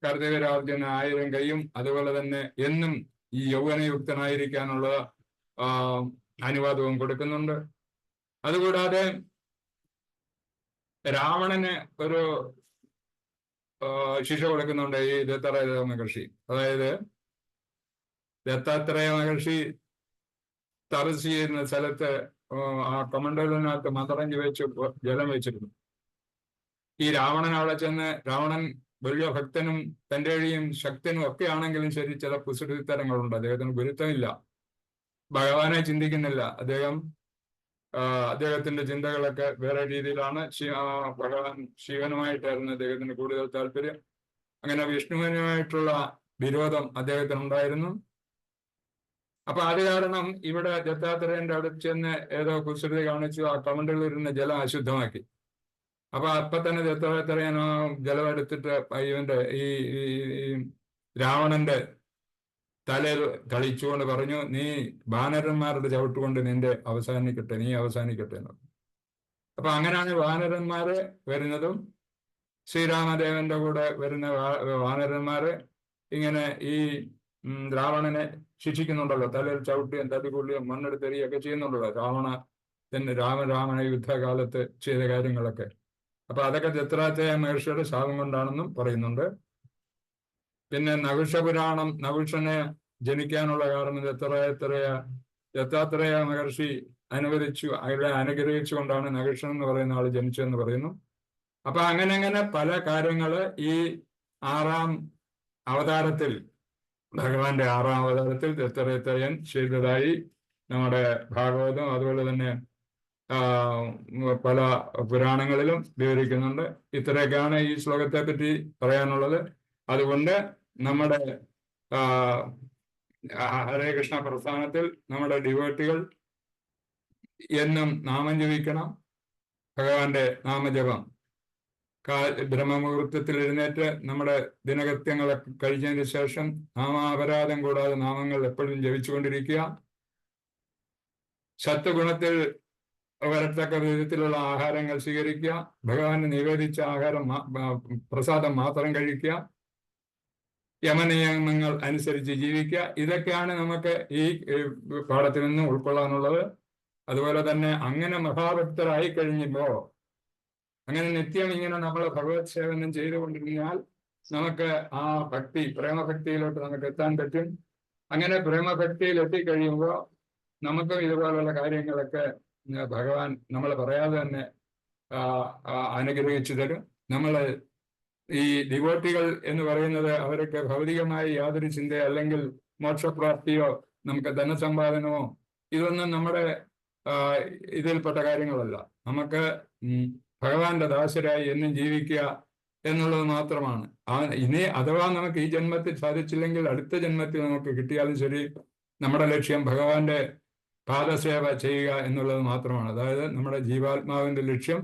കാർത്തികരാർജുന 1000 കൈയും അതുപോലെ തന്നെ എന്നും ഈ യൗവനയുക്തനായിരിക്കാനുള്ള അനുവാദവും കൊടുക്കുന്നുണ്ട്. അതുകൂടാതെ രാവണന് ഒരു ശിക്ഷ കൊടുക്കുന്നുണ്ട് ഈ ദത്താത്രേയ മഹർഷി. അതായത് ദത്താത്രേയ മഹർഷി തപസ് ചെയ്യുന്ന സ്ഥലത്ത് ആ കമണ്ഡലിനകത്ത് മതറഞ്ചി വെച്ച് ജലം വെച്ചിരുന്നു. ഈ രാവണൻ അവിടെ ചെന്ന്, രാവണൻ വലിയ ഭക്തനും തൻ്റെ വഴിയും ശക്തനും ഒക്കെ ആണെങ്കിലും ശരി, ചില കുസൃതിത്തരങ്ങളുണ്ട്. അദ്ദേഹത്തിന് ഗുരുത്വമില്ല, ഭഗവാനെ ചിന്തിക്കുന്നില്ല. അദ്ദേഹത്തിന്റെ ചിന്തകളൊക്കെ വേറെ രീതിയിലാണ്. ഭഗവാൻ ശിവനുമായിട്ടായിരുന്നു അദ്ദേഹത്തിന് കൂടുതൽ താല്പര്യം. അങ്ങനെ വിഷ്ണുവിനുമായിട്ടുള്ള വിരോധം അദ്ദേഹത്തിനുണ്ടായിരുന്നു. അപ്പൊ അത് കാരണം ഇവിടെ ദത്താത്രേയന്റെ അടുത്ത് ചെന്ന് ഏതോ കുസൃതി കാണിച്ചു ആ കമണ്ടലിരുന്ന ജലം അശുദ്ധമാക്കി. അപ്പൊ അപ്പൊ തന്നെ ദത്താത്രേയൻ ജലം എടുത്തിട്ട് ഇവന്റെ ഈ രാവണന്റെ തലയിൽ തളിച്ചുകൊണ്ട് പറഞ്ഞു, നീ വാനരന്മാരുടെ ചവിട്ടുകൊണ്ട് നീ അവസാനിക്കട്ടെ എന്ന്. അപ്പൊ അങ്ങനെയാണ് വാനരന്മാര് വരുന്നതും. ശ്രീരാമദേവന്റെ കൂടെ വരുന്ന വാനരന്മാര് ഇങ്ങനെ ഈ രാവണനെ ശിക്ഷിക്കുന്നുണ്ടല്ലോ. തലയിൽ ചവിട്ടുകയും തല്ലിക്കൊള്ളുകയും മണ്ണെടുത്തെറിയൊക്കെ ചെയ്യുന്നുണ്ടല്ലോ രാമ യുദ്ധകാലത്ത് ചെയ്ത കാര്യങ്ങളൊക്കെ. അപ്പൊ അതൊക്കെ ദത്താത്രേയ മഹർഷിയുടെ ശാപം കൊണ്ടാണെന്നും പറയുന്നുണ്ട്. പിന്നെ നഹുഷപുരാണം, നഹുഷനെ ജനിക്കാനുള്ള കാരണം ദത്താത്രേയ മഹർഷി അയാളെ അനുഗ്രഹിച്ചുകൊണ്ടാണ് നഹുഷൻ എന്ന് പറയുന്ന ആൾ ജനിച്ചതെന്ന് പറയുന്നു. അപ്പൊ അങ്ങനെ പല കാര്യങ്ങള് ഈ 6ാം അവതാരത്തിൽ, ഭഗവാന്റെ 6ാം അവതാരത്തിൽ ദത്താത്രേയൻ ചെയ്തതായി നമ്മുടെ ഭാഗവതം അതുപോലെ തന്നെ പല പുരാണങ്ങളിലും വിവരിക്കുന്നുണ്ട്. ഇത്രയൊക്കെയാണ് ഈ ശ്ലോകത്തെ പറ്റി പറയാനുള്ളത്. അതുകൊണ്ട് നമ്മുടെ ഹരേ കൃഷ്ണ പ്രസ്ഥാനത്തിൽ നമ്മുടെ ഡിവോട്ടികൾ എന്നും നാമം ജപിക്കണം. ഭഗവാന്റെ നാമജപം ബ്രഹ്മമുഹൂർത്തത്തിൽ എഴുന്നേറ്റ് നമ്മുടെ ദിനകൃത്യങ്ങളൊക്കെ കഴിഞ്ഞതിന് ശേഷം നാമാപരാധം കൂടാതെ നാമങ്ങൾ എപ്പോഴും ജപിച്ചുകൊണ്ടിരിക്കുക. സത്വഗുണത്തിൽ വരത്തക്ക വിധത്തിലുള്ള ആഹാരങ്ങൾ സ്വീകരിക്കുക. ഭഗവാന് നിവേദിച്ച പ്രസാദം മാത്രം കഴിക്കുക. യമനിയമങ്ങൾ അനുസരിച്ച് ജീവിക്കുക. ഇതൊക്കെയാണ് നമുക്ക് ഈ പാഠത്തിൽ നിന്ന് ഉൾക്കൊള്ളാനുള്ളത്. അതുപോലെ തന്നെ അങ്ങനെ മഹാഭക്തരായി കഴിഞ്ഞപ്പോൾ, അങ്ങനെ നിത്യം ഇങ്ങനെ നമ്മൾ ഭഗവത് സേവനം ചെയ്തുകൊണ്ടിരുന്നാൽ നമുക്ക് ആ പ്രേമഭക്തിയിലോട്ട് നമുക്ക് എത്താൻ പറ്റും. അങ്ങനെ പ്രേമഭക്തിയിൽ എത്തിക്കഴിയുമ്പോൾ നമുക്കും ഇതുപോലുള്ള കാര്യങ്ങളൊക്കെ ഭഗവാൻ നമ്മൾ പറയാതെ തന്നെ അനുഗ്രഹിച്ചു തരും. ഈ ഡിവോട്ടികൾ എന്ന് പറയുന്നത് അവരൊക്കെ ഭൗതികമായി യാതൊരു ചിന്തയോ അല്ലെങ്കിൽ മോക്ഷപ്രാപ്തിയോ നമുക്ക് ധനസമ്പാദനമോ ഇതൊന്നും നമ്മുടെ ഇതിൽപ്പെട്ട കാര്യങ്ങളല്ല. നമുക്ക് ഭഗവാന്റെ ദാസരായി എന്നും ജീവിക്കുക എന്നുള്ളത് മാത്രമാണ്. ഇനി അഥവാ നമുക്ക് ഈ ജന്മത്തിൽ സാധിച്ചില്ലെങ്കിൽ അടുത്ത ജന്മത്തിൽ നമുക്ക് കിട്ടിയാലും ശരി, നമ്മുടെ ലക്ഷ്യം ഭഗവാന്റെ പാദസേവ ചെയ്യുക എന്നുള്ളത് മാത്രമാണ്. അതായത് നമ്മുടെ ജീവാത്മാവിന്റെ ലക്ഷ്യം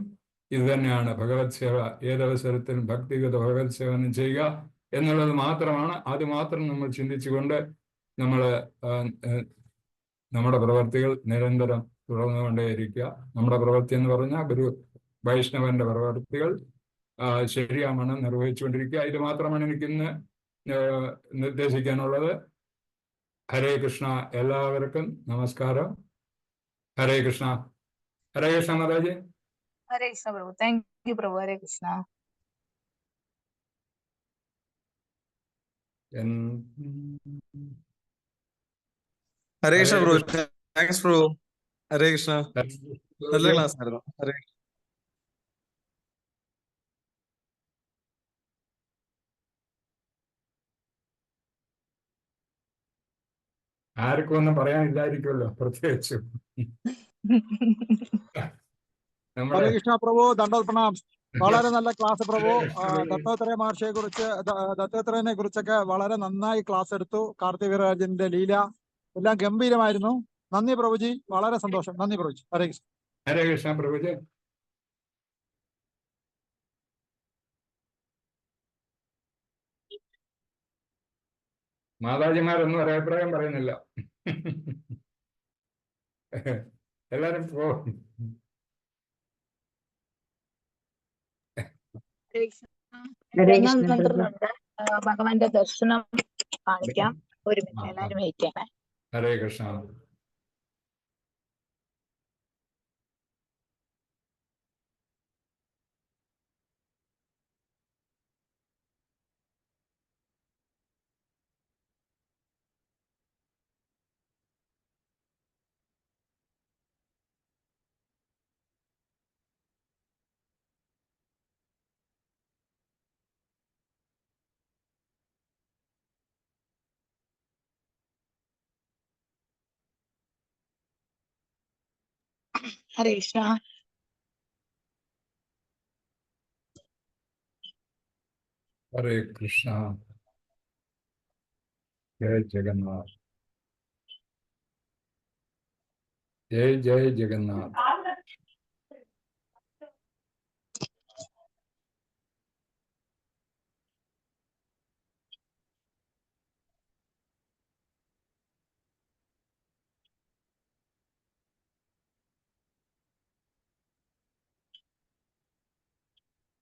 ഇത് തന്നെയാണ്, ഭഗവത് സേവ. ഏതവസരത്തിലും ഭക്തിഗത ഭഗവത് സേവനം ചെയ്യുക എന്നുള്ളത് മാത്രമാണ്. അത് മാത്രം നമ്മൾ ചിന്തിച്ചുകൊണ്ട് നമ്മൾ നമ്മുടെ പ്രവർത്തികൾ നിരന്തരം തുടർന്നുകൊണ്ടേയിരിക്കുക. നമ്മുടെ പ്രവൃത്തി എന്ന് പറഞ്ഞാൽ ഒരു വൈഷ്ണവന്റെ പ്രവർത്തികൾ ശരിയാവണ്ണം നിർവഹിച്ചുകൊണ്ടിരിക്കുക. ഇത് മാത്രമാണ് എനിക്കിന്ന് നിർദ്ദേശിക്കാനുള്ളത്. ഹരേ കൃഷ്ണ. എല്ലാവർക്കും നമസ്കാരം. Hare Krishna. Hare Krishna Mataji. Hare Krishna Prabhu. Thank you Prabhu. Hare Krishna. Hare Krishna Prabhu. Thanks Prabhu. Hare Krishna. നല്ല ക്ലാസ് ആയിരുന്നു. ഹരേ ആർക്കും ഒന്നും പറയാനില്ലായിരിക്കുമല്ലോ പ്രത്യേകിച്ച്. ഹരേ കൃഷ്ണ പ്രഭു. ദണ്ഡോത് പ്രണാം. വളരെ നല്ല ക്ലാസ് പ്രഭു. ദത്താത്രേയ മഹർഷിയെ കുറിച്ച്, ദത്താത്രേയനെ കുറിച്ചൊക്കെ വളരെ നന്നായി ക്ലാസ് എടുത്തു. കാർത്തികരാജന്റെ ലീല എല്ലാം ഗംഭീരമായിരുന്നു. നന്ദി പ്രഭുജി. വളരെ സന്തോഷം. നന്ദി പ്രഭുജി. ഹരേ കൃഷ്ണ. ഹരേ കൃഷ്ണ പ്രഭുജി. മാതാജിമാരൊന്നും ഒരു അഭിപ്രായം പറയുന്നില്ല. എല്ലാരും പോകും. ഭഗവാന്റെ ദർശനം കാണിക്കാം. ഒരു മിനിറ്റ്, എല്ലാരും വെയിറ്റ് ചെയ്യണേ. ഹരേ കൃഷ്ണ. ഹരേ കൃഷ്ണ. ഹരേ കൃഷ്ണ. ജയ ജഗന്നാഥ്. ജയ ജയ ജഗന്നാഥ്.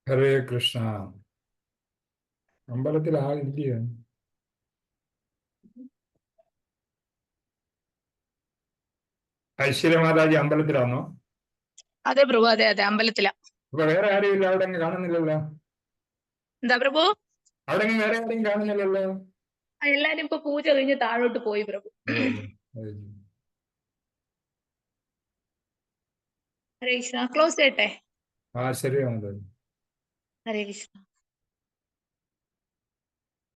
ഹരേ കൃഷ്ണ. അമ്പലത്തിൽ ആളില്ലയോ? ഐശ്വര്യമാതാജി അമ്പലത്തിലാണോ? അതെ പ്രഭു. അതെ അതെ, അമ്പലത്തിലാ. അപ്പൊ വേറെ ആരും ഇല്ല അവിടെ? കാണുന്നില്ലല്ലോ. എന്താ പ്രഭു? അവിടെ വേറെ ആരെയും കാണുന്നില്ലല്ലോ. എല്ലാരും ഇപ്പൊ പൂജ കഴിഞ്ഞ് താഴോട്ട് പോയി പ്രഭു. ഹരേ കൃഷ്ണ. ക്ലോസ് ചെയ്യട്ടെ? ശരിയാണ്. ഹരേ കൃഷ്ണ.